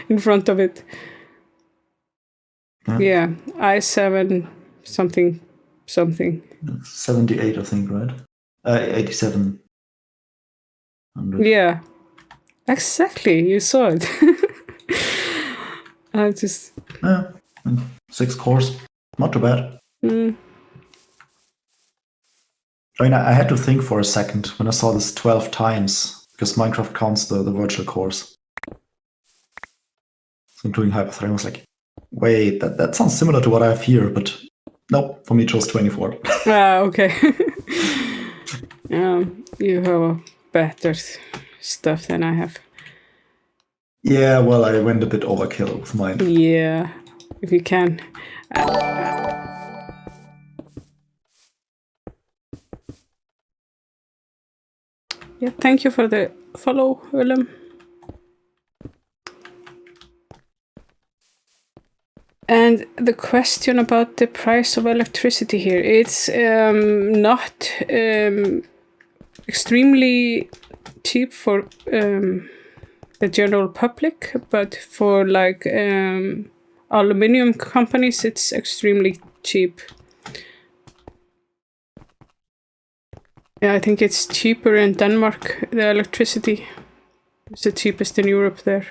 Speaker 1: in front of it. Yeah, i7 something.
Speaker 2: 78, I think, right? 8700.
Speaker 1: Yeah, exactly. You saw it. I just.
Speaker 2: 6 cores, not too bad.
Speaker 1: Mm.
Speaker 2: I mean, I had to think for a second when I saw this 12 times, because Minecraft counts the virtual cores. So doing hyperthreading, I was like, wait, that sounds similar to what I have here, but nope, for me it chose 24.
Speaker 1: Okay. You have better stuff than I have.
Speaker 2: Yeah, well, I went a bit overkill with mine.
Speaker 1: Yeah, if you can. Yeah, thank you for the follow, Willem. And the question about the price of electricity here, it's not extremely cheap for the general public, but for like aluminium companies, it's extremely cheap. Yeah, I think it's cheaper in Denmark, the electricity. It's the cheapest in Europe there.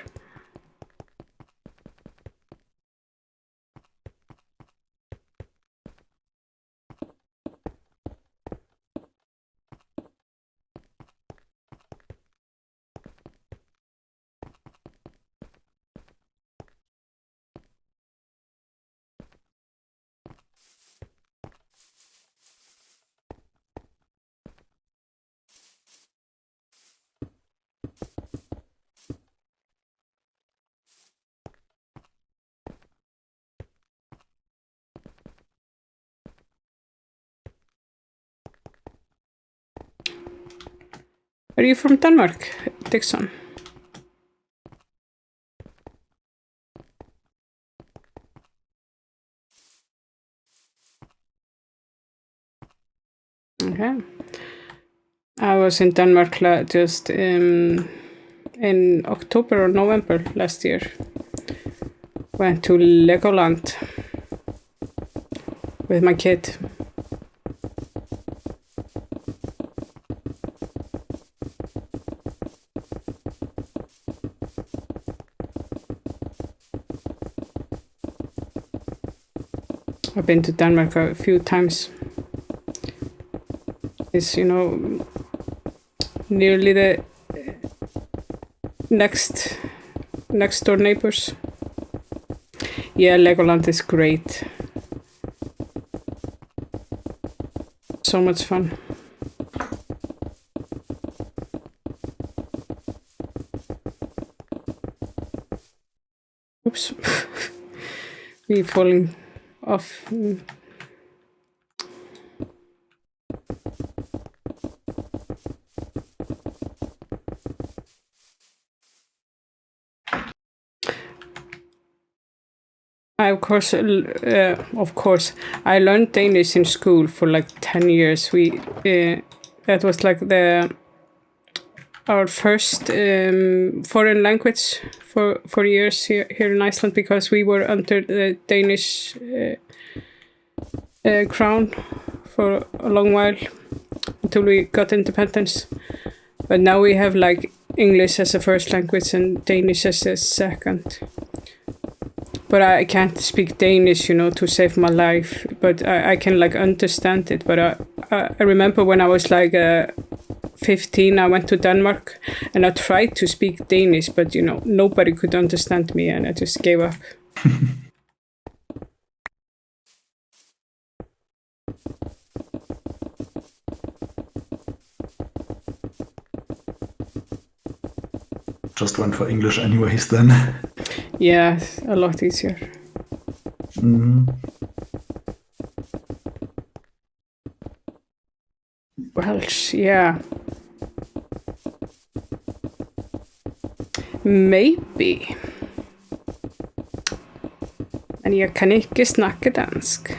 Speaker 1: Are you from Denmark, Dixon? Okay. I was in Denmark just in October or November last year. Went to Legoland with my kid. I've been to Denmark a few times. It's, you know, nearly the next door neighbors. Yeah, Legoland is great. So much fun. Oops. Me falling off. Of course, I learned Danish in school for like 10 years. That was like our first foreign language for years here in Iceland, because we were under the Danish crown for a long while until we got independence. But now we have like English as a first language and Danish as a second. But I can't speak Danish, you know, to save my life. But I can like understand it. But I remember when I was like 15, I went to Denmark and I tried to speak Danish, but you know, nobody could understand me and I just gave up.
Speaker 2: Just went for English anyways then.
Speaker 1: Yeah, a lot easier. Welsh, yeah. Maybe. Men jeg kan ikke snakke dansk.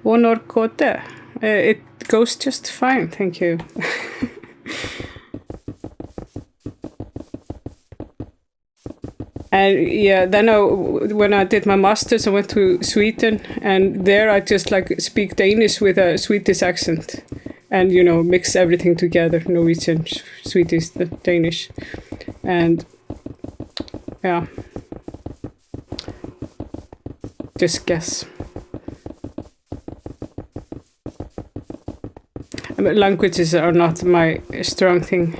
Speaker 1: One or kode. It goes just fine, thank you. And yeah, then when I did my master's, I went to Sweden, and there I just like speak Danish with a Swedish accent, and you know, mix everything together: Norwegian, Swedish, Danish, and yeah, just guess. I mean, languages are not my strong thing.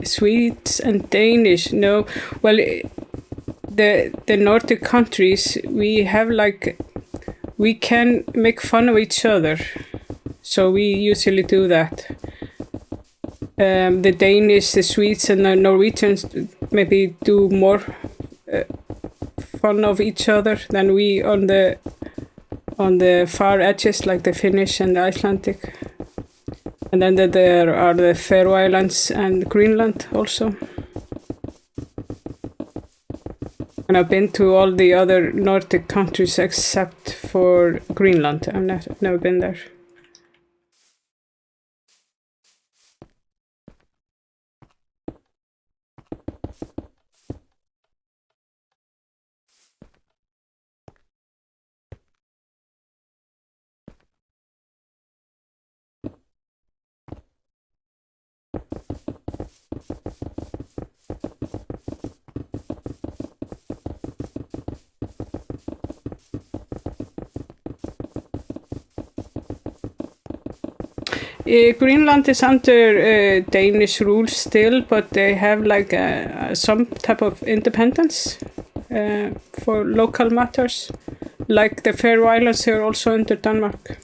Speaker 1: Swedes and Danish, no. Well, the Nordic countries, we have like, we can make fun of each other, so we usually do that. The Danish, the Swedes, and the Norwegians maybe do more fun of each other than we on the far edges, like the Finnish and the Icelandic. And then there are the Faroe Islands and Greenland also. And I've been to all the other Nordic countries except for Greenland. I've never been there. Greenland is under Danish rule still, but they have like some type of independence for local matters. Like the Faroe Islands, they are also under Denmark.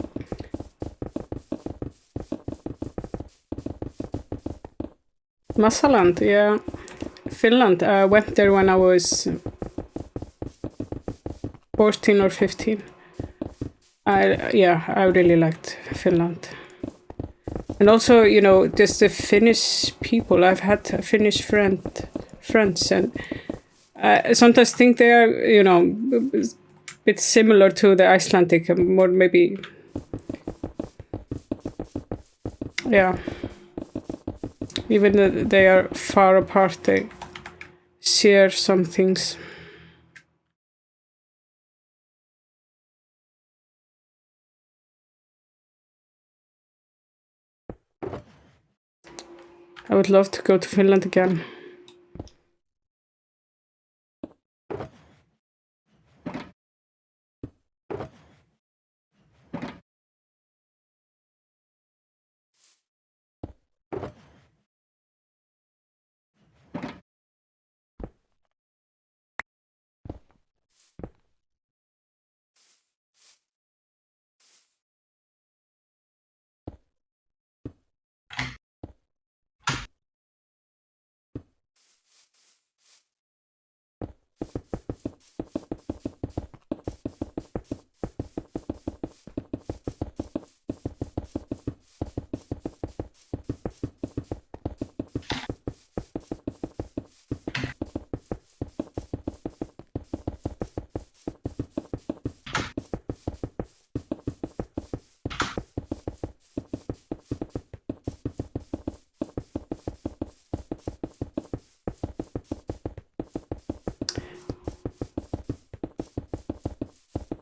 Speaker 1: Massaland, yeah. Finland. I went there when I was 14 or 15. I really liked Finland. And also, you know, just the Finnish people. I've had Finnish friends, and I sometimes think they are, you know, a bit similar to the Icelandic, more maybe, yeah. Even though they are far apart, they share some things. I would love to go to Finland again.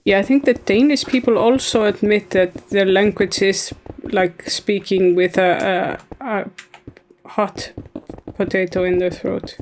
Speaker 1: Yeah, I think the Danish people also admit that their language is like speaking with a hot potato in their throat.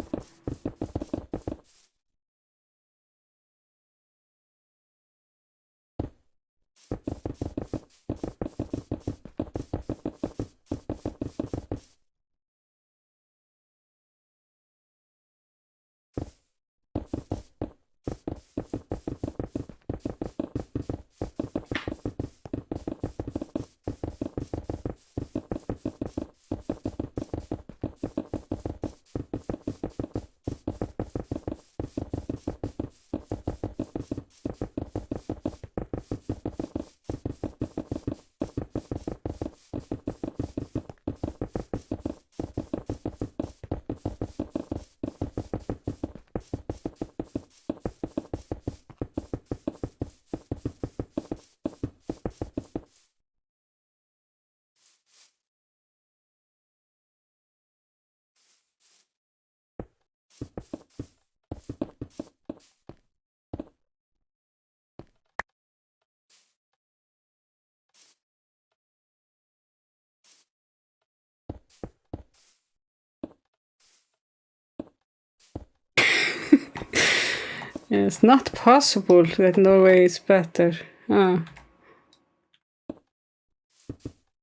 Speaker 1: It's not possible that Norway is better.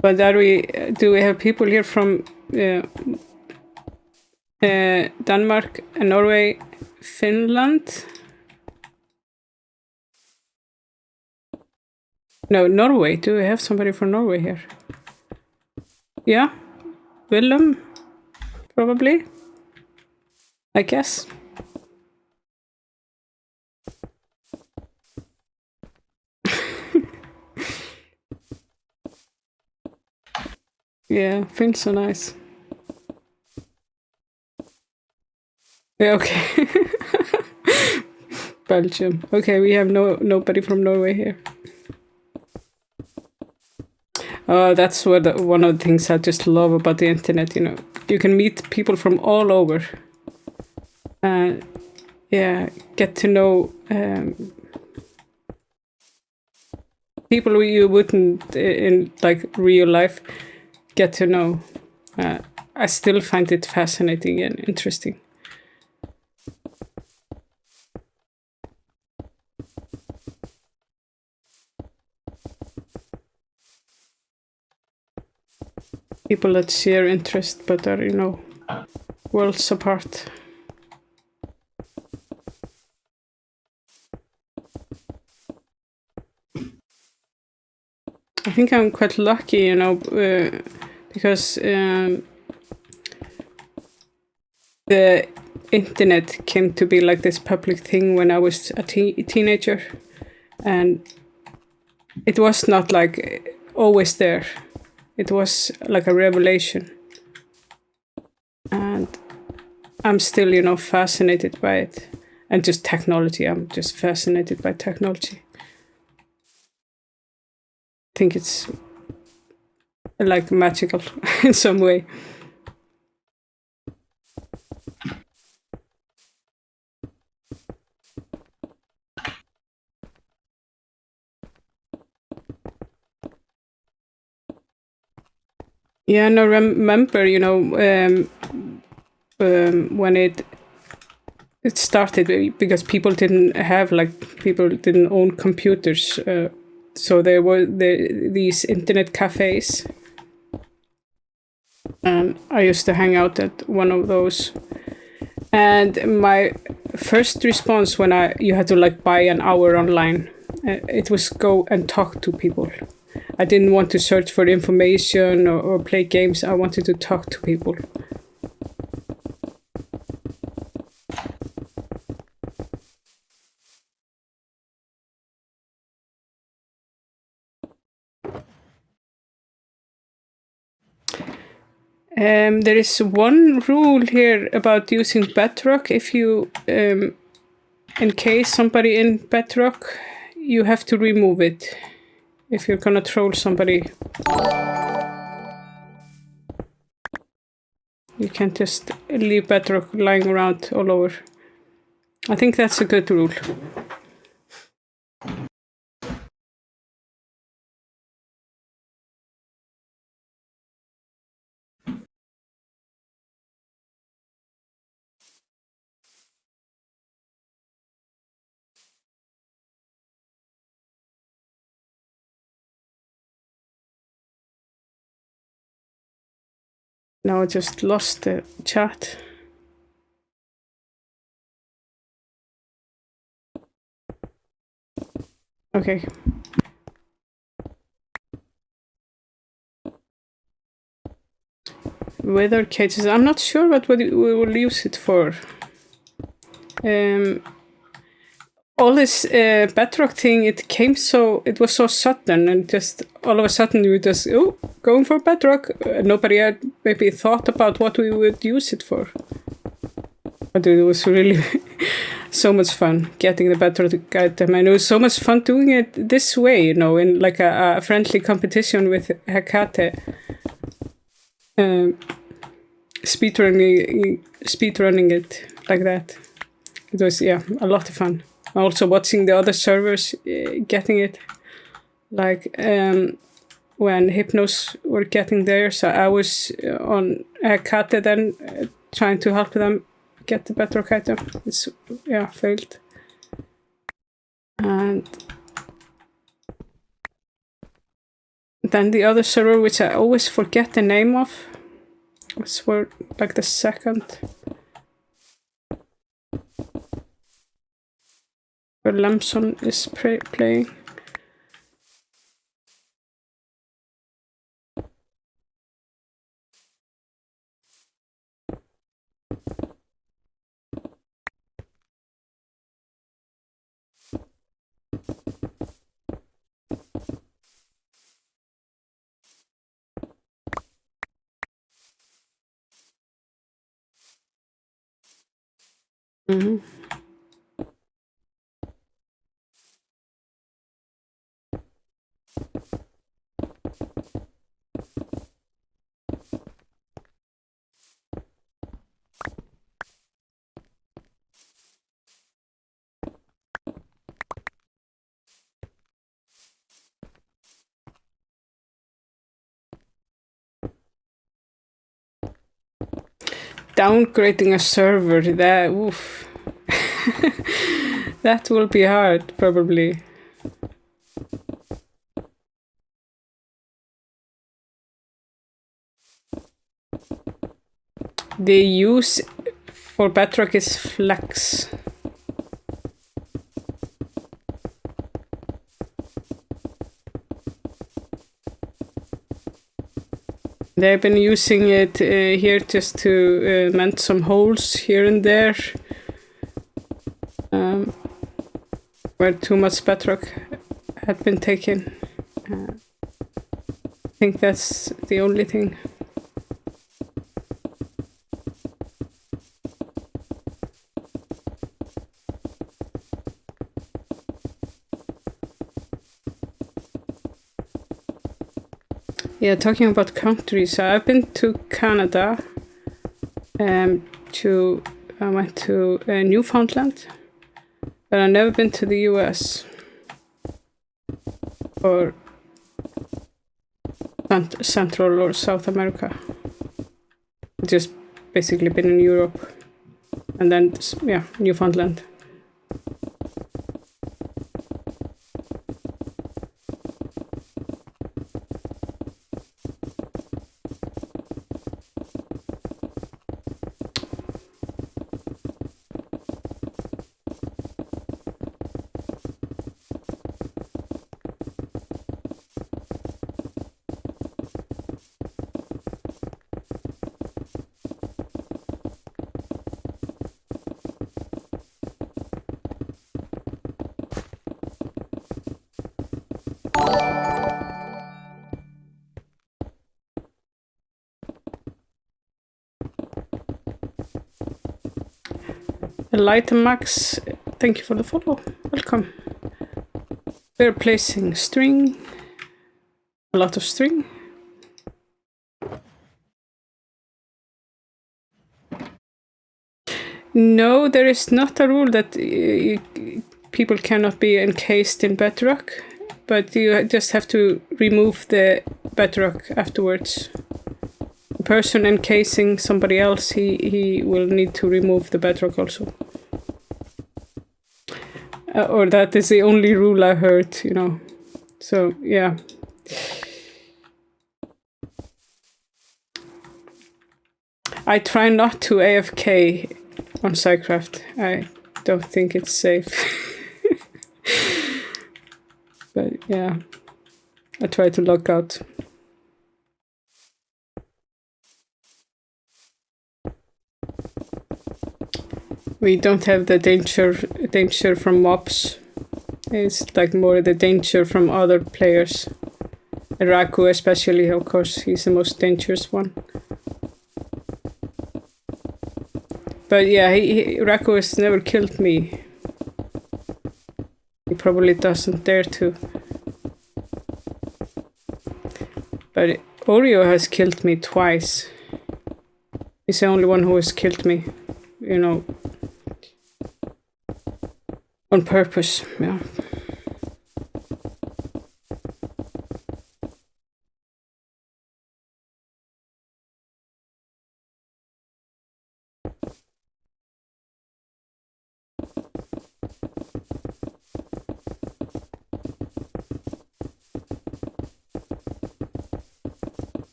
Speaker 1: But do we have people here from Denmark, Norway, Finland? No, Norway. Do we have somebody from Norway here? Yeah, Willem, probably. I guess. Yeah, Finns are nice. Yeah, okay. Belgium. Okay, we have nobody from Norway here. That's one of the things I just love about the internet. You know, you can meet people from all over. Yeah, get to know people you wouldn't in like real life get to know. I still find it fascinating and interesting. People that share interest but are, you know, worlds apart. I think I'm quite lucky, you know, because the internet came to be like this public thing when I was a teenager, and it was not like always there. It was like a revelation, and I'm still, you know, fascinated by it. And just technology, I'm just fascinated by technology. I think it's like magical in some way. Yeah, no, remember, you know, when it started, because people didn't own computers, so there were these internet cafes, and I used to hang out at one of those. And my first response when you had to like buy an hour online, it was go and talk to people. I didn't want to search for information or play games. I wanted to talk to people. There is one rule here about using Bedrock. If you encase somebody in Bedrock, you have to remove it if you're gonna troll somebody. You can't just leave Bedrock lying around all over. I think that's a good rule. Now I just lost the chat. Okay. Weather cages. I'm not sure what we will use it for. All this Bedrock thing, it was so sudden, and just all of a sudden you just going for Bedrock. Nobody had maybe thought about what we would use it for. But it was really so much fun getting the Bedrock item, and it was so much fun doing it this way, you know, in like a friendly competition with Hecate. Speedrunning it like that. It was, yeah, a lot of fun. Also watching the other servers getting it, like when Hypnos were getting there, so I was on Hecate then trying to help them get the Bedrock item. It's, yeah, failed. And Then the other server, which I always forget the name of, was where like the second, where Lamson is playing. Mm-hmm. Downgrading a server, that oof. That will be hard, probably. The use for Bedrock is Flex. They've been using it here just to mend some holes here and there. Where too much bedrock had been taken. I think that's the only thing. Yeah, talking about countries, I've been to Canada. I went to Newfoundland, but I've never been to the US or Central or South America. Just basically been in Europe, and then yeah, Newfoundland. Max, thank you for the follow. Welcome. We're placing string. A lot of string. No, there is not a rule that people cannot be encased in bedrock, but you just have to remove the bedrock afterwards. The person encasing somebody else, he will need to remove the bedrock also. Or that is the only rule I heard, you know. So, yeah. I try not to AFK on SciCraft. I don't think it's safe. But yeah, I try to log out. We don't have the danger from mobs. It's like more the danger from other players. Raku especially, of course, he's the most dangerous one. But yeah, Raku has never killed me. He probably doesn't dare to. But Oreo has killed me twice. He's the only one who has killed me, you know, on purpose, yeah.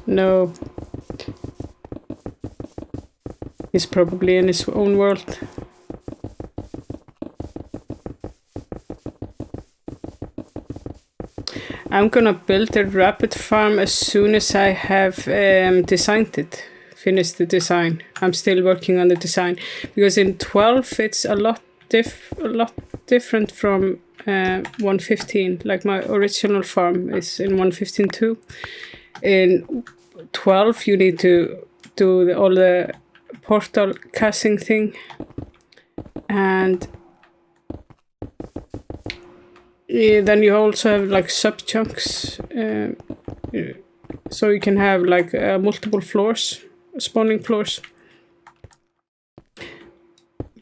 Speaker 1: No. He's probably in his own world. I'm gonna build a rabbit farm as soon as I have designed it. Finished the design. I'm still working on the design because in 12 it's a lot different from 1.15. Like my original farm is in 1.15 too. In 12 you need to do all the portal casting thing, and then you also have like sub chunks, so you can have like multiple floors, spawning floors.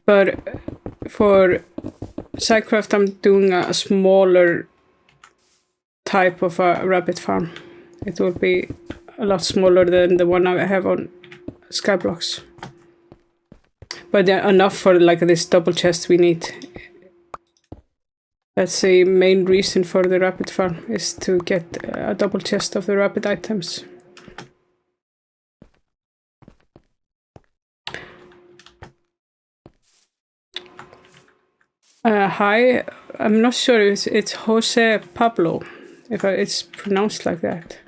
Speaker 1: But for SciCraft I'm doing a smaller type of a rabbit farm. It will be a lot smaller than the one I have on Skyblocks. But enough for like this double chest we need. That's the main reason for the rabbit farm, is to get a double chest of the rabbit items. Hi, I'm not sure if it's Jose Pablo, if it's pronounced like that.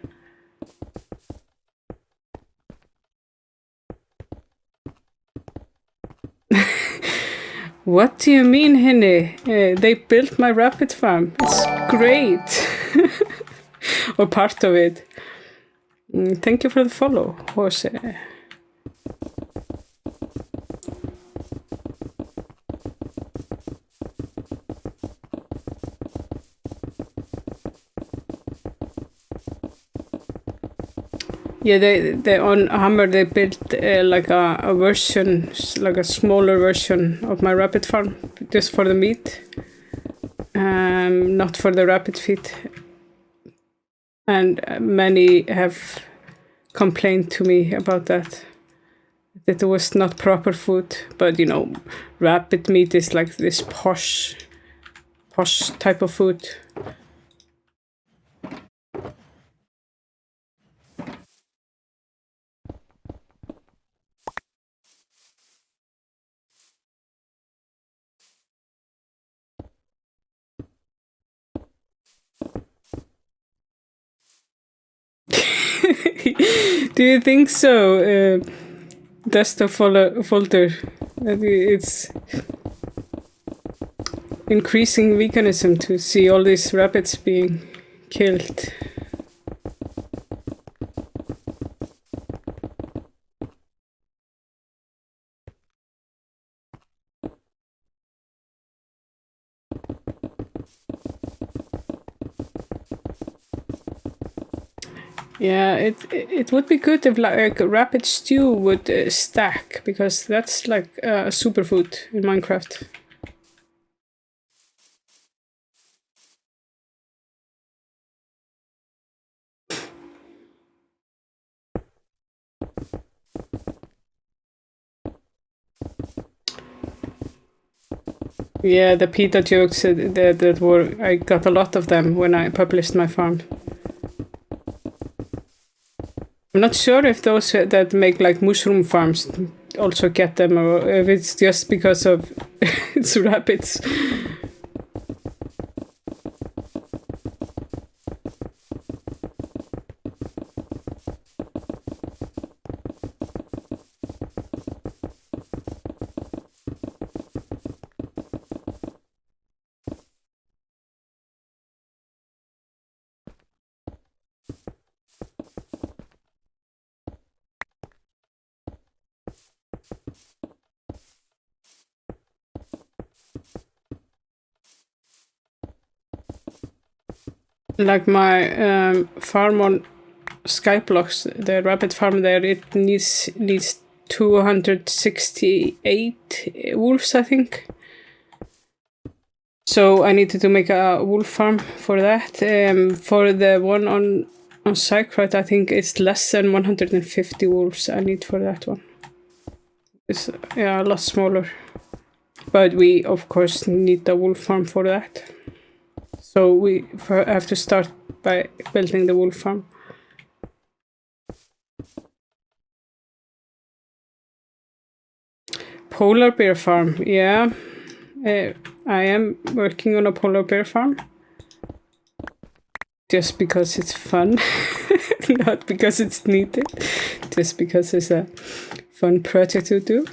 Speaker 1: What do you mean, Henny? They built my rabbit farm. It's great. Or part of it. Thank you for the follow, Jose. Yeah, they on Hammer they built like a version, like a smaller version of my rabbit farm, just for the meat, not for the rabbit feed. And many have complained to me about that it was not proper food. But you know, rabbit meat is like this posh type of food. Do you think so? Dust of Folder. It's increasing veganism to see all these rabbits being killed. Yeah, it would be good if like a rabbit stew would stack, because that's like a superfood in Minecraft. Yeah, the PETA jokes that were, I got a lot of them when I published my farm. I'm not sure if those that make like Mooshroom farms also get them, or if it's just because of it's rabbits. Like my farm on Skyblocks, the rabbit farm there, it needs 268 wolves, I think. So I needed to make a wolf farm for that. For the one on SciCraft, I think it's less than 150 wolves I need for that one. It's a lot smaller. But we, of course, need the wolf farm for that. So we have to start by building the wolf farm. polar bear farm, yeah. I am working on a polar bear farm. Just because it's fun, not because it's needed. Just because it's a fun project to do.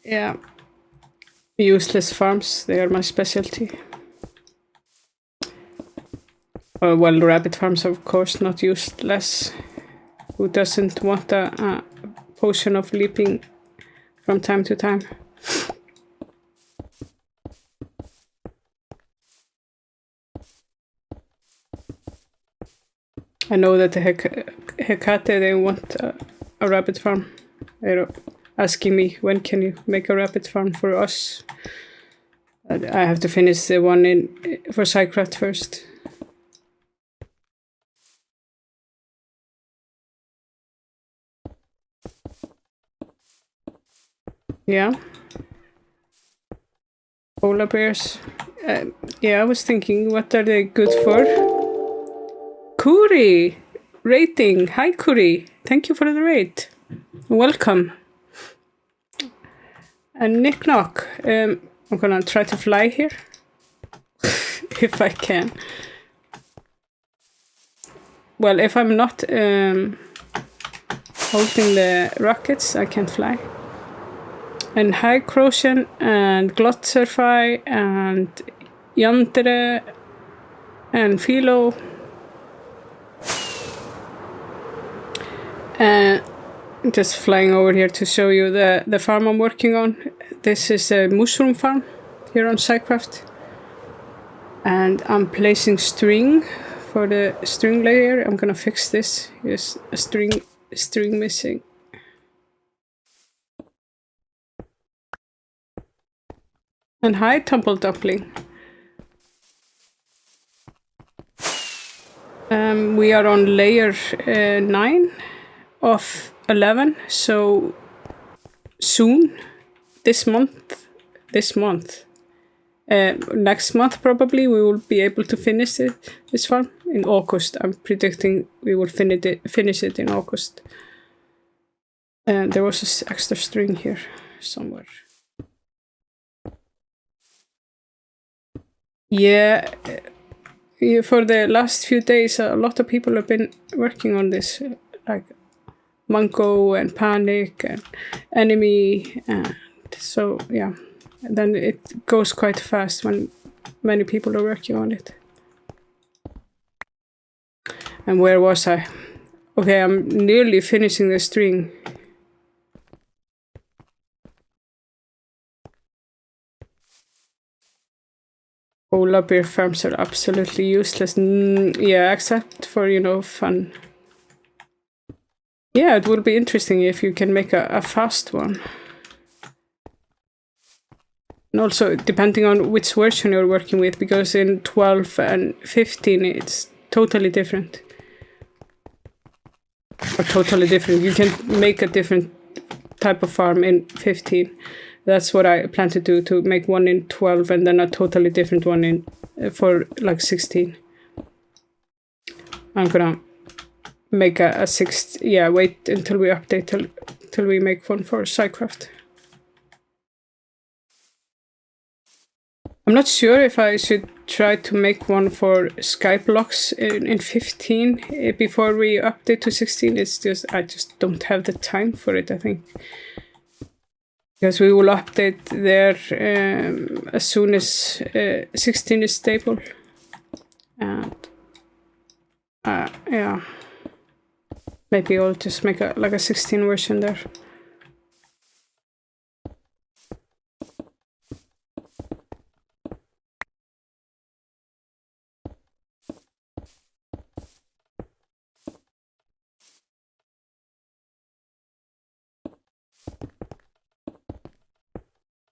Speaker 1: Yeah. Useless farms, they are my specialty. Well, rabbit farms, of course, not useless. Who doesn't want a potion of leaping from time to time? I know that the Hecate, they want a rabbit farm. They're asking me, when can you make a rabbit farm for us? I have to finish the one for SciCraft first. Yeah. Polar bears. Yeah, I was thinking, what are they good for? Kuri! Rating. Hi, Kuri. Thank you for the rate. Welcome. And Nick Knock. I'm gonna try to fly here. If I can. Well, if I'm not holding the rockets, I can't fly. And High Croatian and Glotzerfy and Yandere and Philo. And just flying over here to show you the farm I'm working on. This is a Mooshroom farm here on SciCraft. And I'm placing string for the string layer. I'm gonna fix this. Here's a string missing. And hi, Tumble Dumpling. We are on layer 9 of 11, so soon, this month, next month probably, we will be able to finish this farm in August. I'm predicting we will finish it in August. There was this extra string here somewhere. Yeah, for the last few days, a lot of people have been working on this, like Mango and Panic and Enemy, and so yeah. And then it goes quite fast when many people are working on it. And where was I? Okay, I'm nearly finishing the string. Polar bear farms are absolutely useless. Yeah, except for, fun. Yeah, it would be interesting if you can make a fast one. And also, depending on which version you're working with, because in 12 and 15, it's totally different. Or totally different. You can make a different type of farm in 15. That's what I plan to do, to make one in 12 and then a totally different one for like 16. I'm gonna make a 6. Yeah, wait until we update till we make one for SciCraft. I'm not sure if I should try to make one for Skyblocks in 15 before we update to 16. I just don't have the time for it, I think. Because we will update there as soon as 16 is stable. And yeah, maybe I'll just make a 16 version there.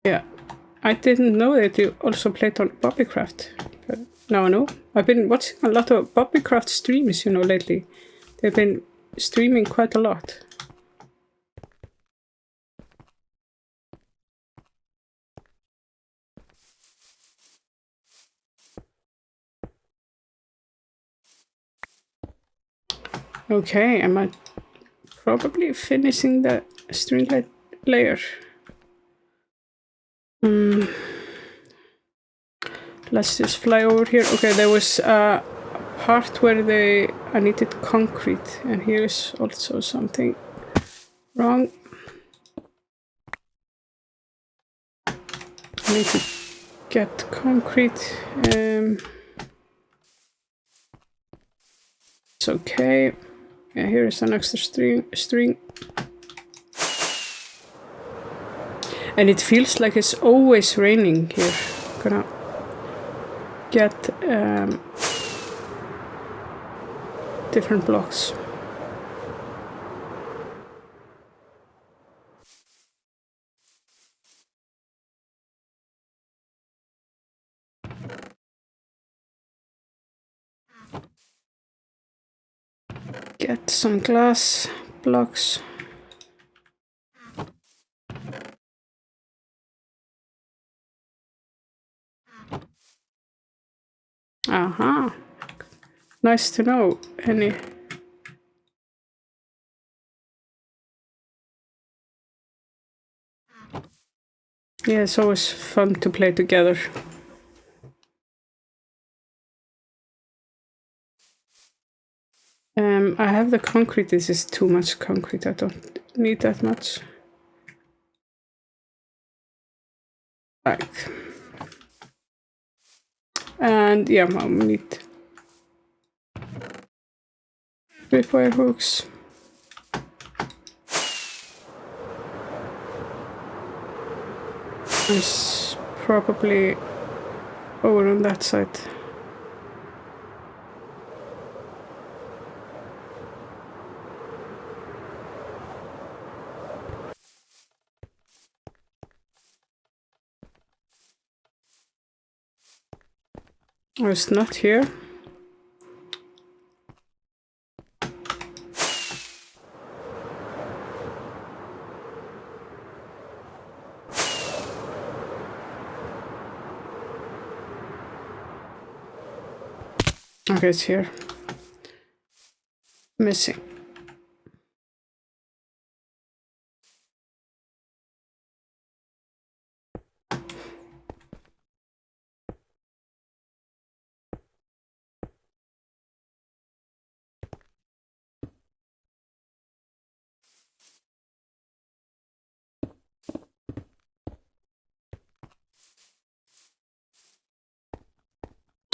Speaker 1: Yeah, I didn't know that you also played on Bobbycraft. But now I know. I've been watching a lot of Bobbycraft streams, lately. They've been streaming quite a lot. Okay, am I probably finishing the string layer? Let's just fly over here. Okay, there was a part where I needed concrete, and here's also something wrong. I need to get concrete. It's okay. Yeah, here is an extra string. And it feels like it's always raining here. Gonna get different blocks. Get some glass blocks. Aha. Nice to know. Any. Yeah, it's always fun to play together. I have the concrete. This is too much concrete. I don't need that much. Right. And yeah, I'll need ripwire hooks. It's probably over on that side. Oh, it's not here. Okay, it's here. Missing.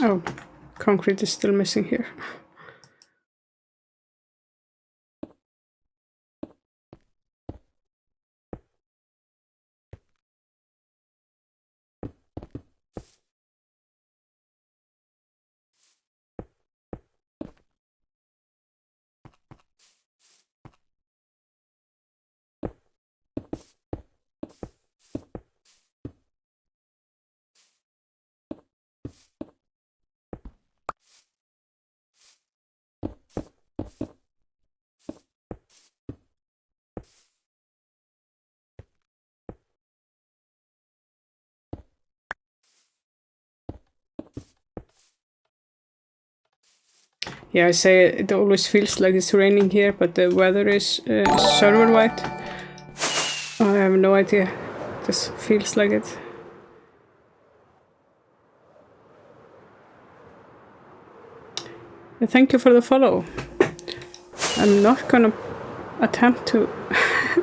Speaker 1: Oh, concrete is still missing here. Yeah, I say it always feels like it's raining here, but the weather is server white. I have no idea. This feels like it. Thank you for the follow. I'm not gonna attempt to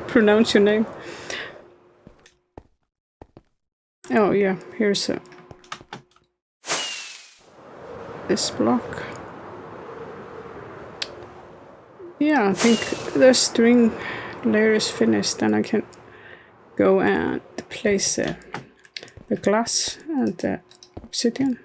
Speaker 1: pronounce your name. Oh yeah, here's this block. Yeah, I think the string layer is finished, and I can go and place the glass and the obsidian.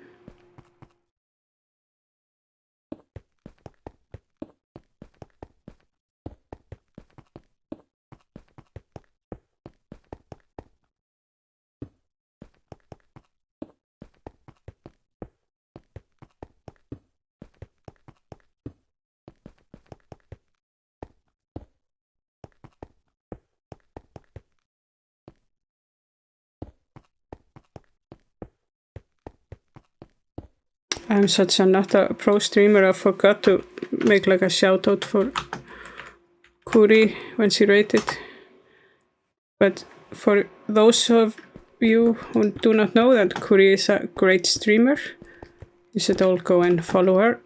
Speaker 1: I'm such a not a pro streamer. I forgot to make like a shout out for Kuri when she rated. But for those of you who do not know that Kuri is a great streamer, you should all go and follow her.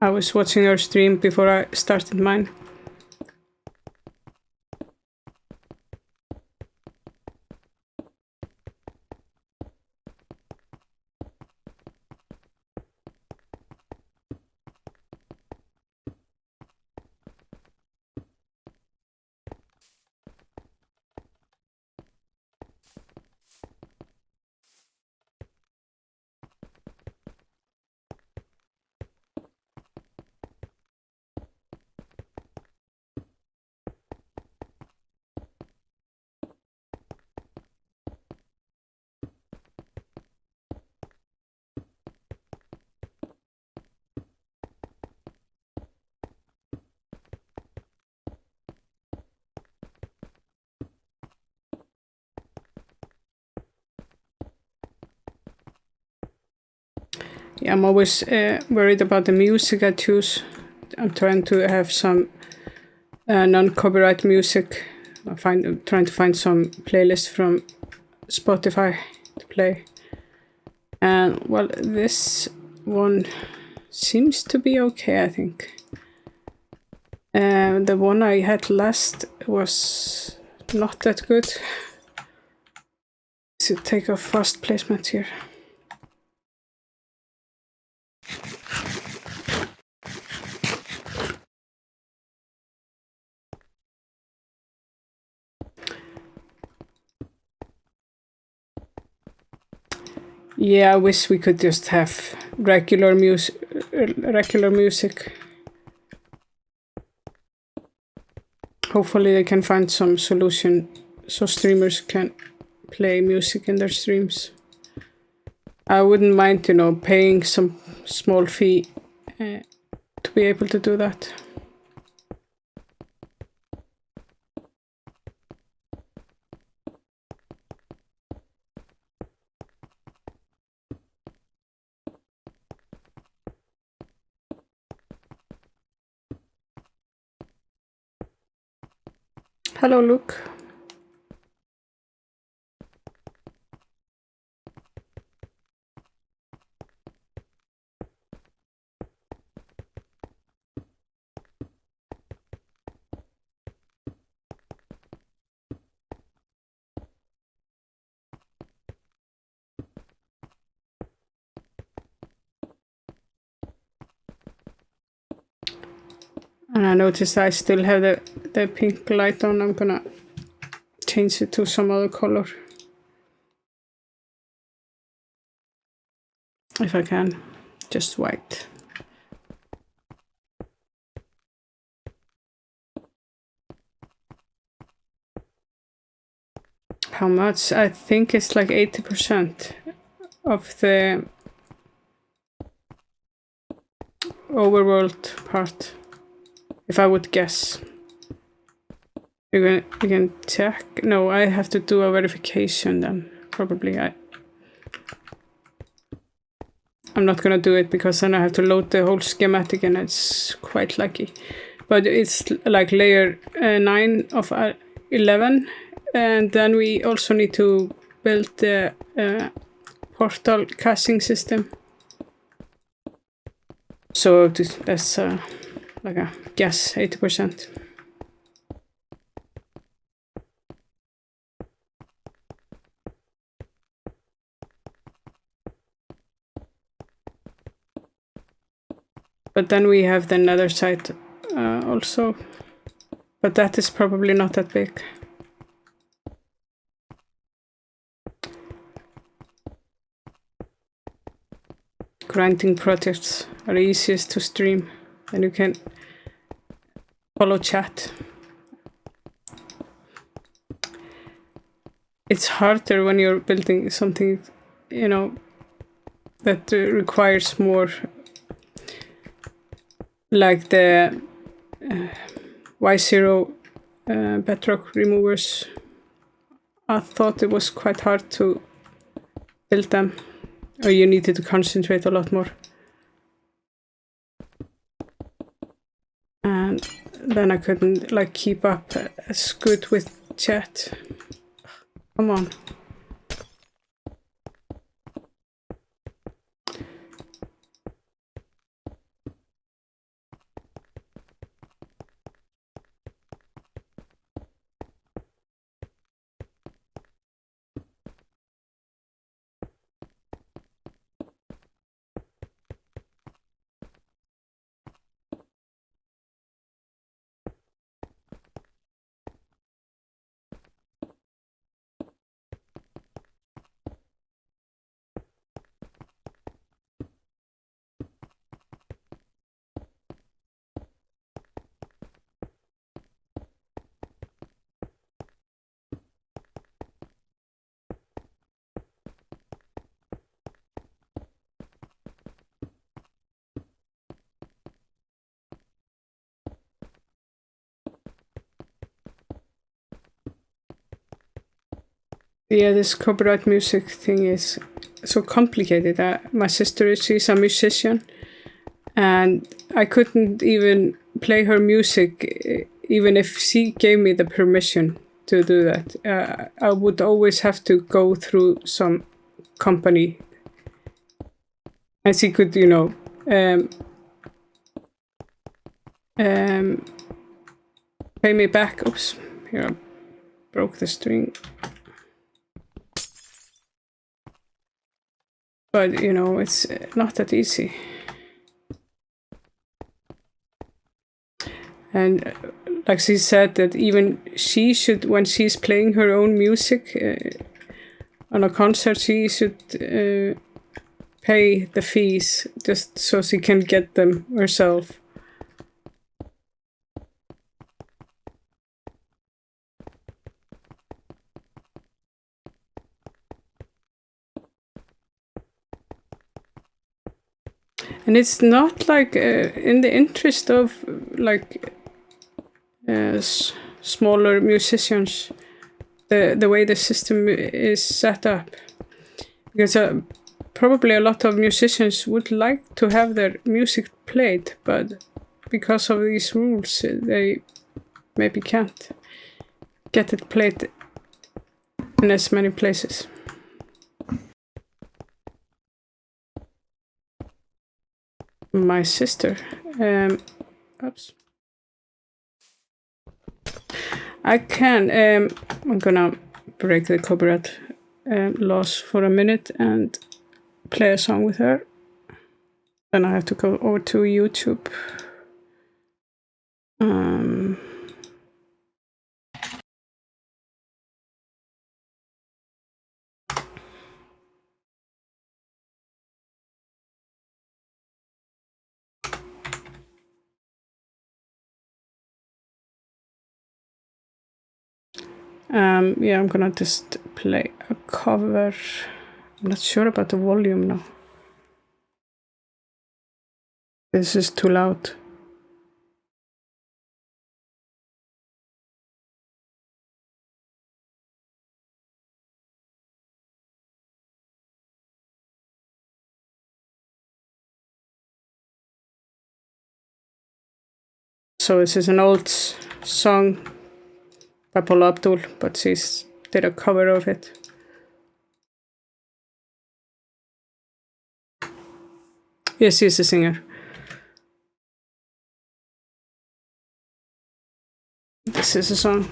Speaker 1: I was watching her stream before I started mine. Yeah, I'm always worried about the music I choose. I'm trying to have some non-copyright music. I'm trying to find some playlists from Spotify to play. And well, this one seems to be okay, I think. The one I had last was not that good. So take a fast placement here. Yeah, I wish we could just have regular music. Hopefully they can find some solution so streamers can play music in their streams. I wouldn't mind, paying some small fee to be able to do that. Hello, Luke. And I noticed I still have the pink light on. I'm gonna change it to some other color. If I can, just white. How much? I think it's like 80% of the overworld part, if I would guess. You can check. No, I have to do a verification then, probably. I'm not gonna do it because then I have to load the whole schematic and it's quite lucky. But it's like layer 9 of 11, and then we also need to build the portal caching system. So that's like a guess, 80%. But then we have the nether site also. But that is probably not that big. Grinding projects are easiest to stream, and you can follow chat. It's harder when you're building something, that requires more, like the Y0 bedrock removers. I thought it was quite hard to build them. or you needed to concentrate a lot more. And then I couldn't like keep up as good with chat. Come on. Yeah, this copyright music thing is so complicated. My sister, she's a musician, and I couldn't even play her music even if she gave me the permission to do that. I would always have to go through some company, and she could, pay me back. Oops, here I broke the string. But, it's not that easy. And like she said, that even she should, when she's playing her own music on a concert, she should pay the fees just so she can get them herself. And it's not like in the interest of like smaller musicians, the way the system is set up, because probably a lot of musicians would like to have their music played, but because of these rules, they maybe can't get it played in as many places. My sister. Oops. I can. I'm gonna break the copyright laws for a minute and play a song with her. Then I have to go over to YouTube. Yeah, I'm gonna just play a cover. I'm not sure about the volume now. This is too loud. So this is an old song by Paula Abdul, but she's did a cover of it. Yes, she's a singer. This is a song.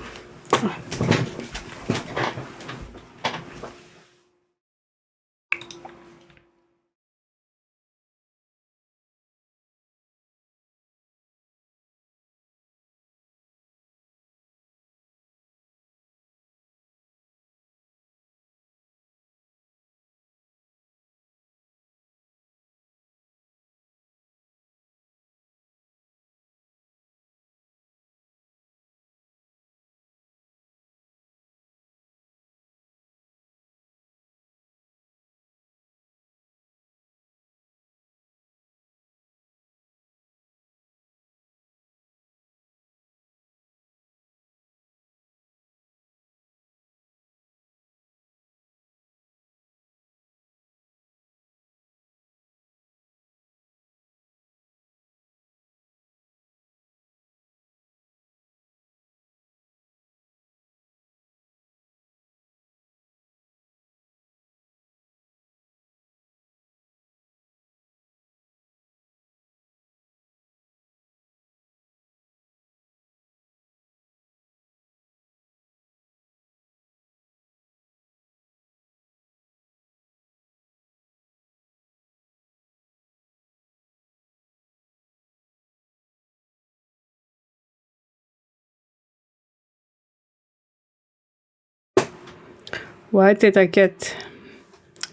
Speaker 1: Why did I get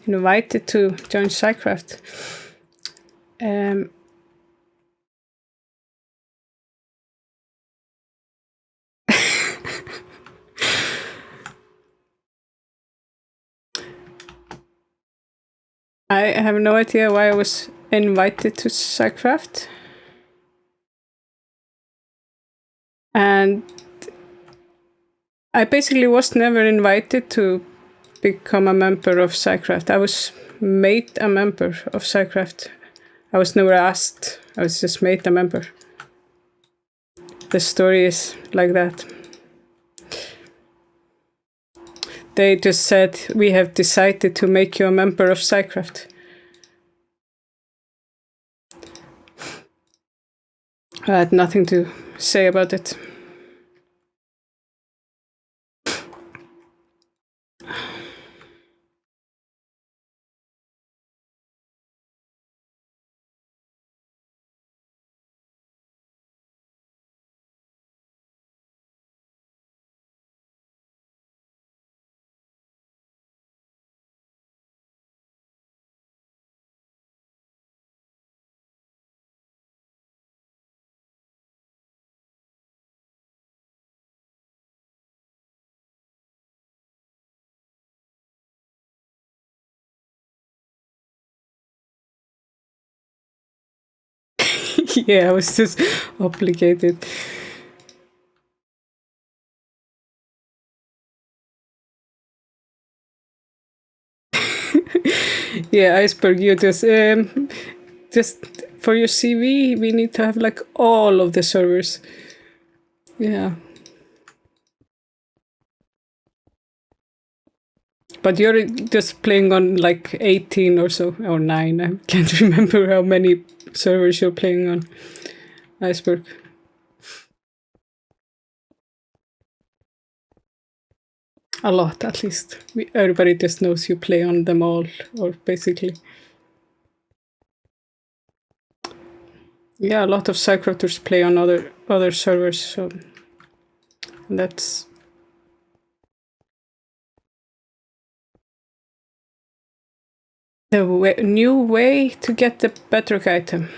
Speaker 1: invited to join SciCraft? I have no idea why I was invited to SciCraft. And I basically was never invited to become a member of SciCraft. I was made a member of SciCraft. I was never asked. I was just made a member. The story is like that. They just said, we have decided to make you a member of SciCraft. I had nothing to say about it. Yeah, I was just obligated. Yeah, Iceberg, you just for your CV, we need to have like all of the servers. Yeah. But you're just playing on like 18 or so, or 9. I can't remember how many servers you're playing on, Iceberg. A lot, at least. Everybody just knows you play on them all, or basically. Yeah, a lot of SciCrafters play on other servers, so that's... the new way to get the Bedrock item.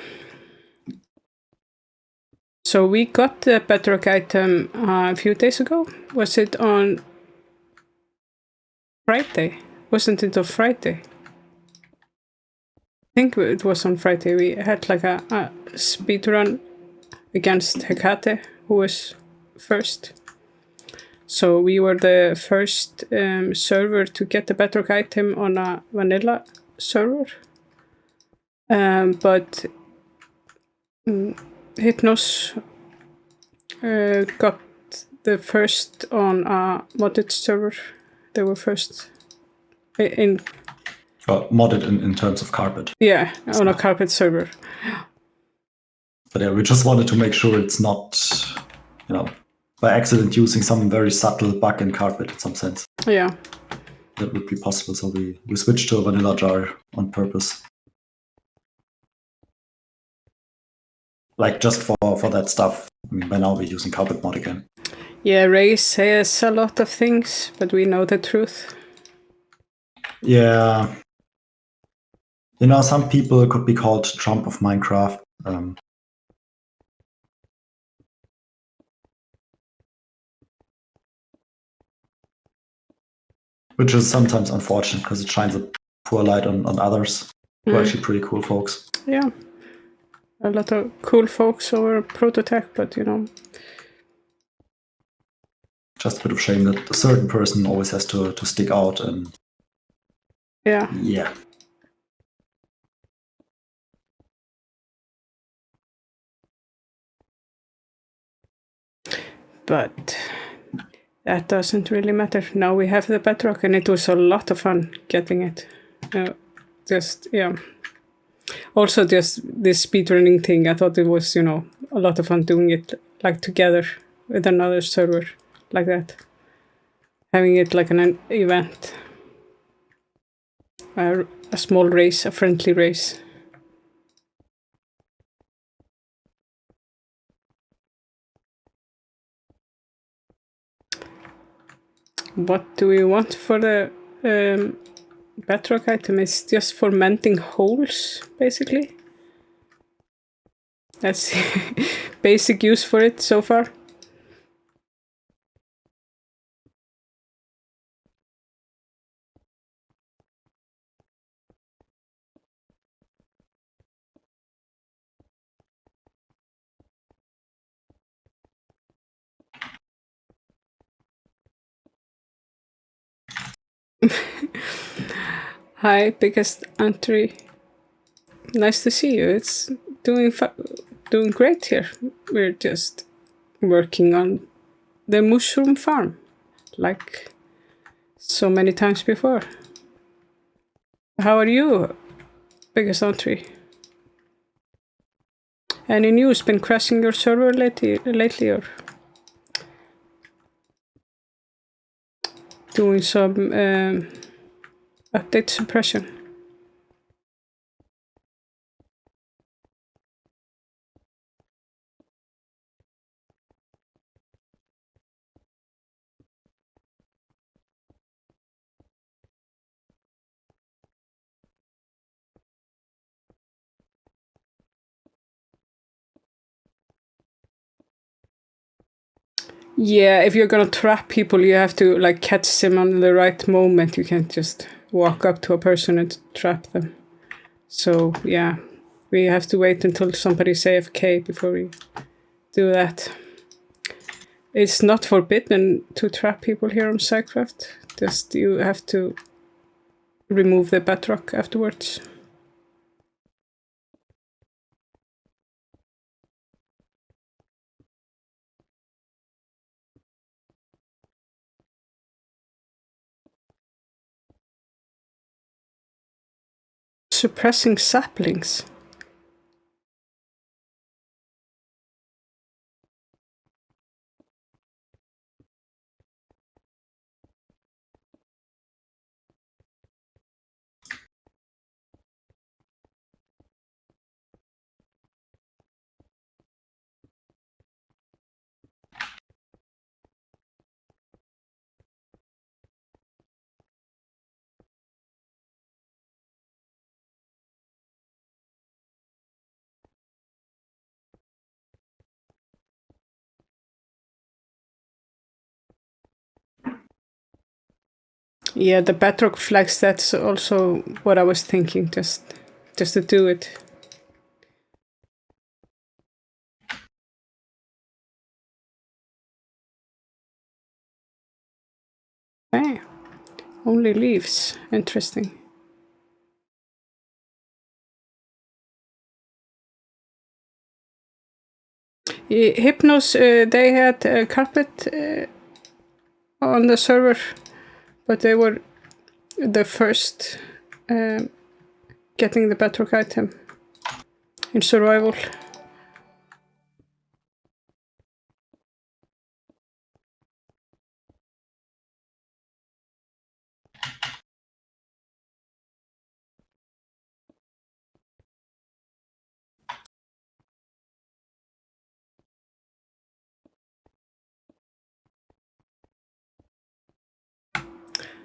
Speaker 1: So we got the Bedrock item a few days ago. Was it on Friday? Wasn't it on Friday? I think it was on Friday. We had like a speed run against Hecate, who was first. So we were the first server to get the Bedrock item on a vanilla server. But Hypnos got the first on a modded server. They were first in...
Speaker 2: modded in terms of carpet.
Speaker 1: Yeah, on a carpet server.
Speaker 2: But yeah, we just wanted to make sure it's not, by accident using some very subtle bug in carpet in some sense.
Speaker 1: Yeah.
Speaker 2: That would be possible, so we switched to a vanilla jar on purpose. Like just for that stuff. I mean, by now we're using carpet mod again.
Speaker 1: Yeah, Ray says a lot of things, but we know the truth.
Speaker 2: Yeah. Some people could be called Trump of Minecraft. Which is sometimes unfortunate because it shines a poor light on others who are actually pretty cool folks.
Speaker 1: Yeah. A lot of cool folks over Prototech, but
Speaker 2: Just a bit of shame that a certain person always has to stick out and...
Speaker 1: Yeah.
Speaker 2: Yeah.
Speaker 1: But that doesn't really matter. Now we have the Bedrock, and it was a lot of fun getting it. Also, just this speedrunning thing, I thought it was, a lot of fun doing it like together with another server like that. Having it like an event. A small race, a friendly race. What do we want for the bedrock item is just for mending holes, basically. That's basic use for it so far. Hi, biggest entry. Nice to see you. It's doing great here. We're just working on the Mooshroom farm, like so many times before. How are you, biggest entry? Any news? Been crashing your server lately, or doing some update suppression? Yeah, if you're gonna trap people, you have to like catch them on the right moment. You can't just walk up to a person and trap them. So yeah, we have to wait until somebody's AFK before we do that. It's not forbidden to trap people here on SciCraft. Just you have to remove the bedrock afterwards. Suppressing saplings. Yeah, the bedrock flags, that's also what I was thinking, just to do it. Hey, only leaves. Interesting. Hypnos, they had a carpet on the server, but they were the first getting the bedrock item in survival.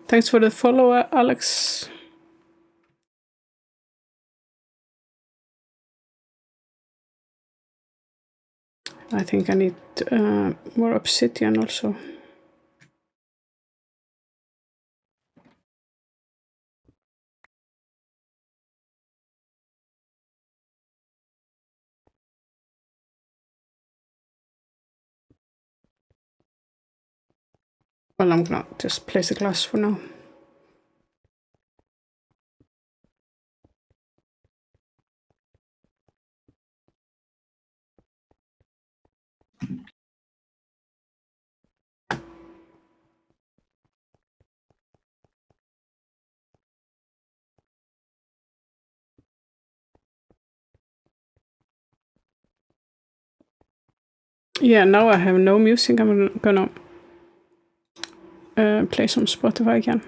Speaker 1: Thanks for the follow, Alex. I think I need more obsidian also. Well, I'm gonna just place a glass for now. Yeah, now I have no music. I'm gonna play some Spotify again.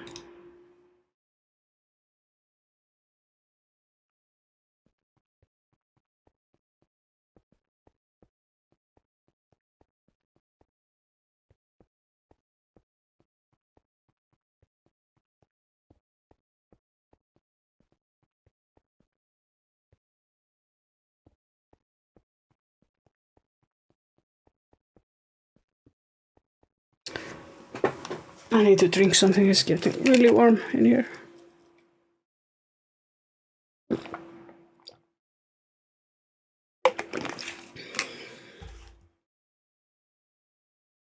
Speaker 1: I need to drink something. It's getting really warm in here.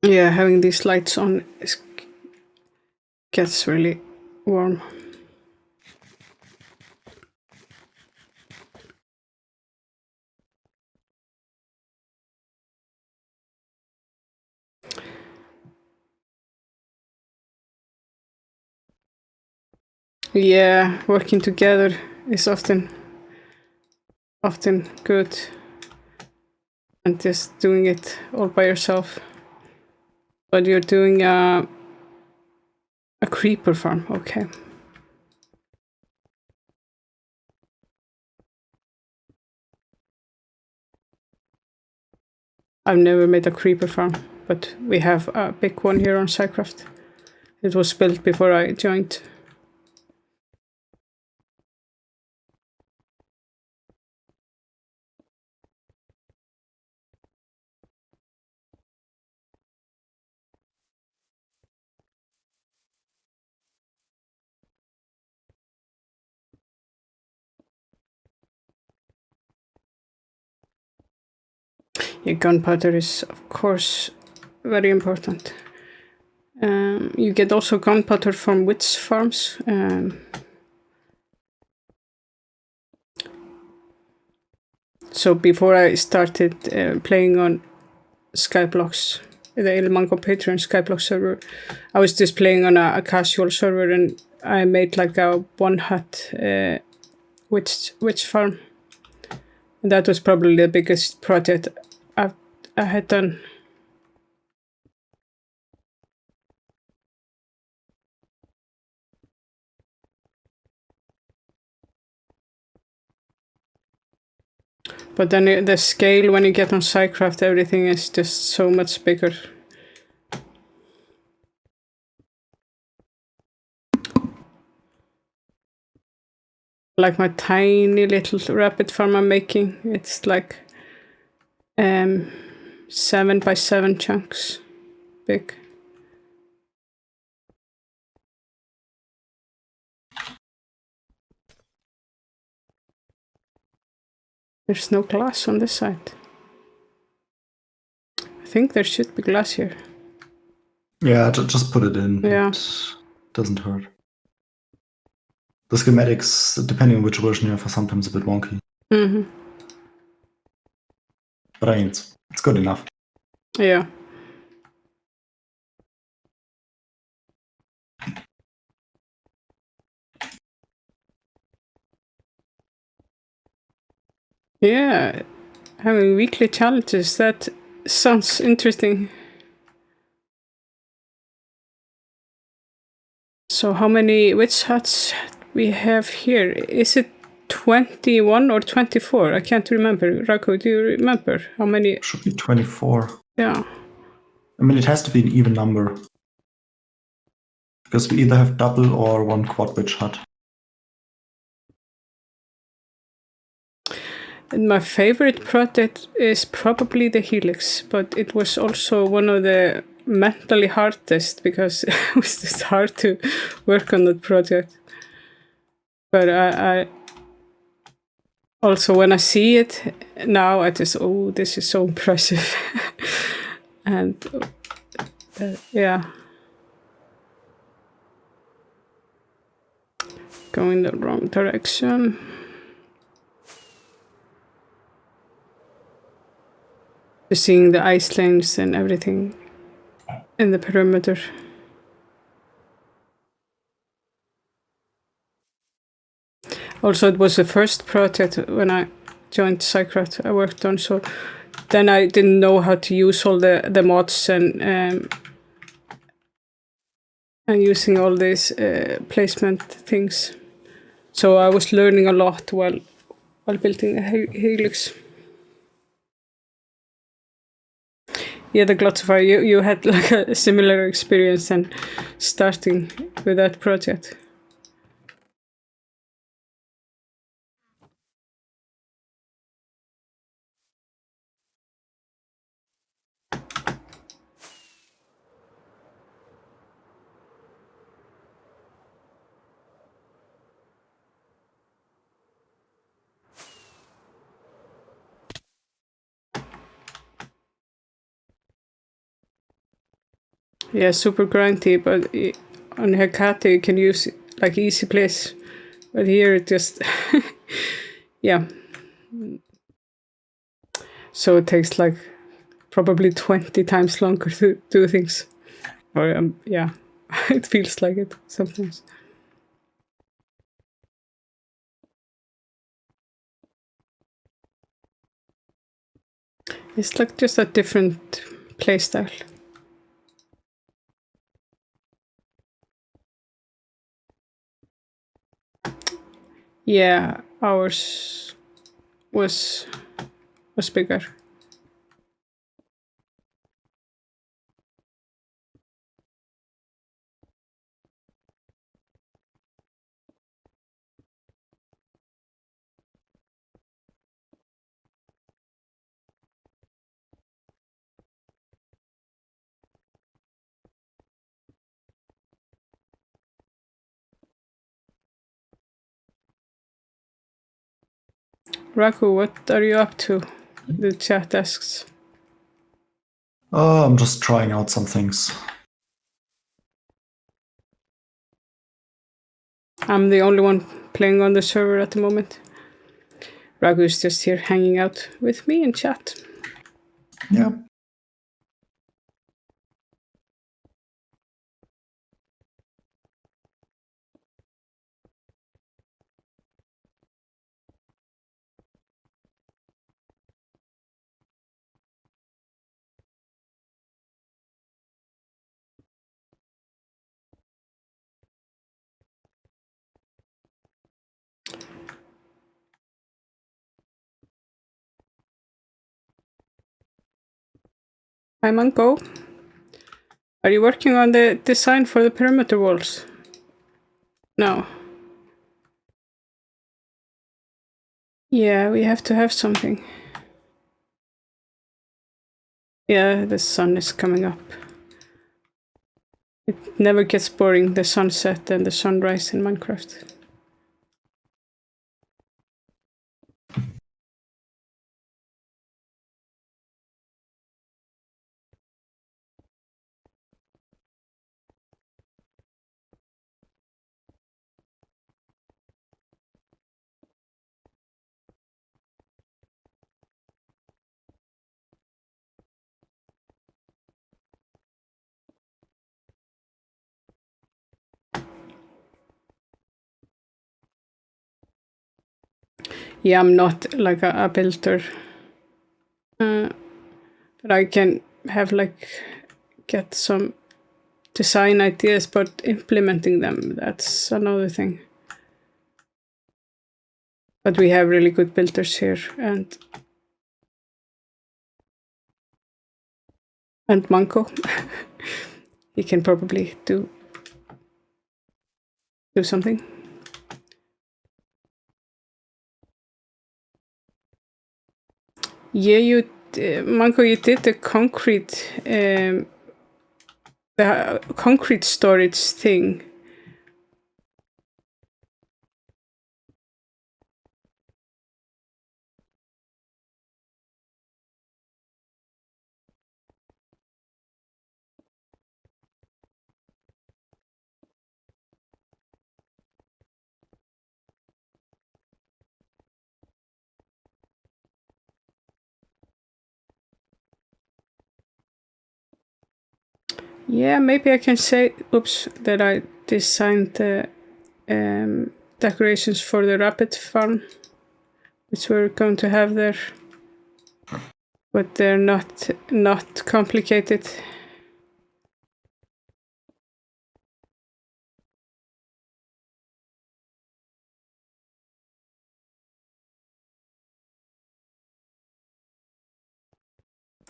Speaker 1: Yeah, having these lights on gets really warm. Yeah, working together is often good, and just doing it all by yourself. But you're doing a creeper farm, okay. I've never made a creeper farm, but we have a big one here on SciCraft. It was built before I joined. Yeah, gunpowder is, of course, very important. You get also gunpowder from witch farms. So before I started playing on Skyblocks, the El Mango Patreon Skyblock server, I was just playing on a casual server, and I made like a one hut witch farm. And that was probably the biggest project I had done. But then the scale, when you get on SciCraft, everything is just so much bigger. Like my tiny little rabbit farm I'm making, it's like 7 by 7 chunks big. There's no glass on this side. I think there should be glass here.
Speaker 2: Yeah, just put it in.
Speaker 1: Yeah.
Speaker 2: It doesn't hurt. The schematics, depending on which version you have, are sometimes a bit wonky.
Speaker 1: Mm-hmm.
Speaker 2: But I mean, it's good enough.
Speaker 1: Yeah. Yeah, having weekly challenges, that sounds interesting. So how many witch huts we have here? Is it 21 or 24? I can't remember. Rako, do you remember how many?
Speaker 2: It should be 24.
Speaker 1: Yeah.
Speaker 2: I mean, it has to be an even number. Because we either have double or one quad witch hut.
Speaker 1: And my favorite project is probably the Helix, but it was also one of the mentally hardest because it was just hard to work on that project. But I also, when I see it now, I just, oh, this is so impressive. And yeah, going the wrong direction. Just seeing the ice lanes and everything in the perimeter. Also, it was the first project when I joined SciCraft I worked on, so then I didn't know how to use all the mods and using all these placement things. So I was learning a lot while building a Helix. Yeah, the Glotzify, you had like a similar experience and starting with that project. Yeah, super grindy, but on Hecate you can use like easy place. But here it just, yeah. So it takes like probably 20 times longer to do things. Or yeah, it feels like it sometimes. It's like just a different playstyle. Yeah, ours was bigger. Raku, what are you up to? The chat asks.
Speaker 2: I'm just trying out some things.
Speaker 1: I'm the only one playing on the server at the moment. Ragu is just here hanging out with me in chat.
Speaker 2: Yeah. Hi, Manko. Are you working on the design for the perimeter walls? No. Yeah, we have to have something. Yeah, the sun is coming up. It never gets boring, the sunset and the sunrise in Minecraft. Yeah, I'm not like a builder. But I can have like get some design ideas, but implementing them, that's another thing. But we have really good builders here, and Manko. He can probably do something. Yeah, Manko, you did the concrete storage thing. Yeah, maybe I can say, that I designed the decorations for the rabbit farm, which we're going to have there. But they're not complicated.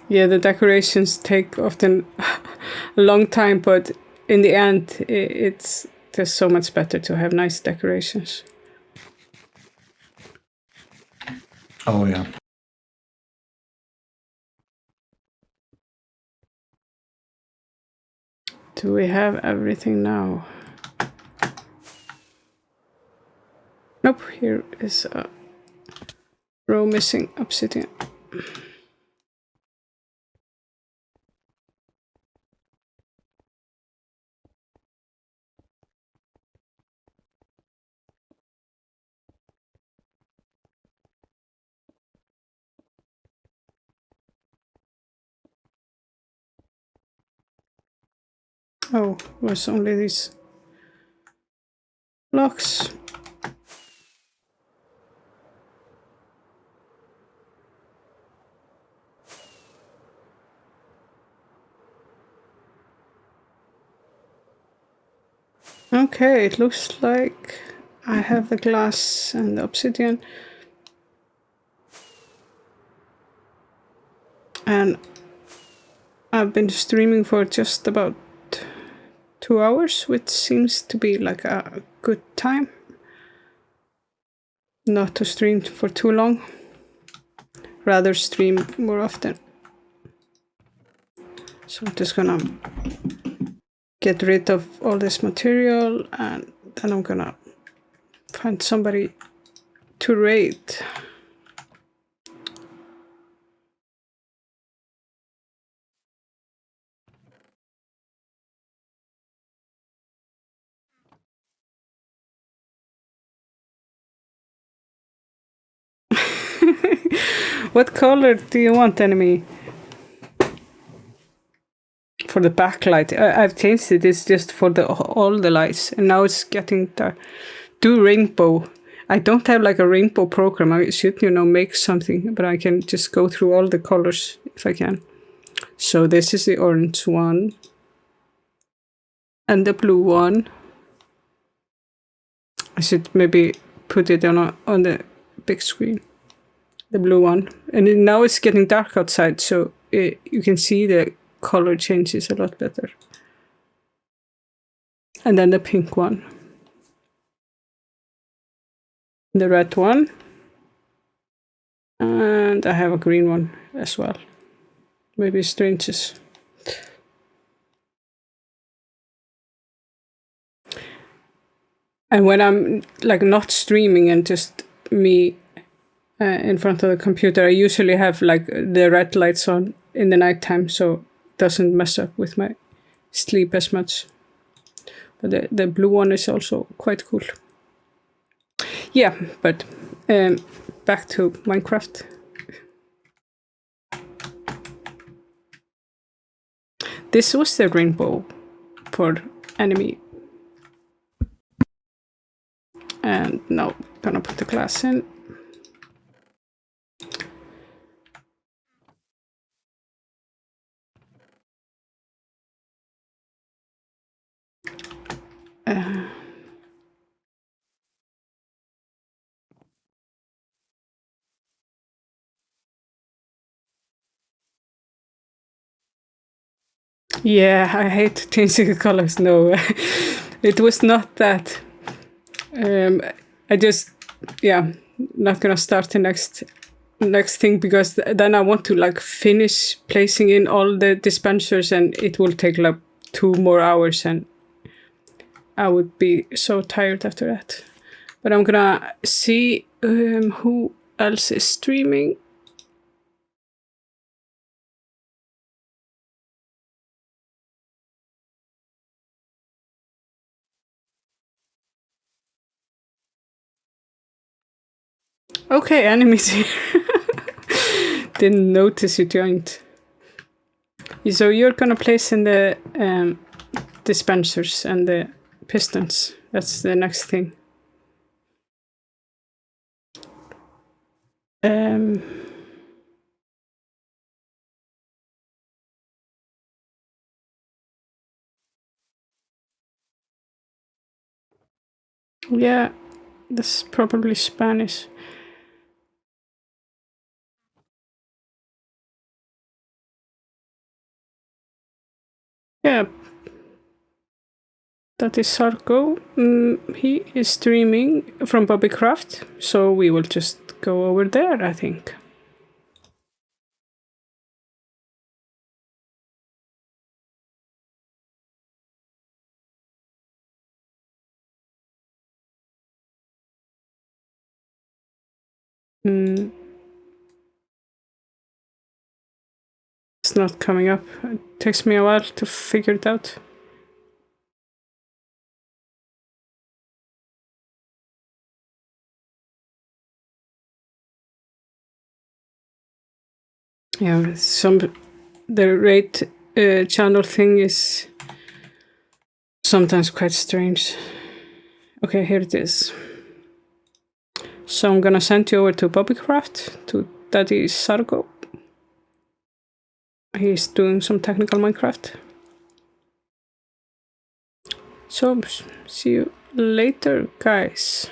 Speaker 2: Yeah, the decorations take often a long time, but in the end, it's just so much better to have nice decorations. Oh, yeah.
Speaker 1: Do we have everything now? Nope, here is a row missing obsidian. Oh, it was only these blocks. Okay, it looks like I have the glass and the obsidian. And I've been streaming for just about 2 hours, which seems to be like a good time. Not to stream for too long. Rather stream more often. So I'm just gonna get rid of all this material and then I'm gonna find somebody to raid. What color do you want, enemy? For the backlight, I've changed it. It's just for all the lights, and now it's getting dark. Do rainbow. I don't have like a rainbow program. I should, make something, but I can just go through all the colors if I can. So this is the orange one, and the blue one. I should maybe put it on the big screen. The blue one, and now it's getting dark outside, so you can see the color changes a lot better. And then the pink one, the red one, and I have a green one as well. Maybe stranges. And when I'm like not streaming and just me in front of the computer, I usually have like the red lights on in the nighttime, so it doesn't mess up with my sleep as much. But the blue one is also quite cool. Yeah, but back to Minecraft. This was the rainbow for enemy. And now I'm gonna put the glass in. Yeah, I hate changing the colors. No, it was not that. I just, not gonna start the next thing because then I want to like finish placing in all the dispensers and it will take like 2 more hours and I would be so tired after that. But I'm gonna see who else is streaming. Okay, enemies here. Didn't notice you joined. So you're gonna place in the dispensers and the pistons. That's the next thing. Yeah, that's probably Spanish. Yeah, that is Sarko. He is streaming from Bobbycraft, so we will just go over there, I think. It's not coming up. It takes me a while to figure it out. Yeah, the rate channel thing is sometimes quite strange. Okay, here it is. So I'm gonna send you over to Bobbycraft, to Daddy Sargo. He's doing some technical Minecraft. So, see you later, guys.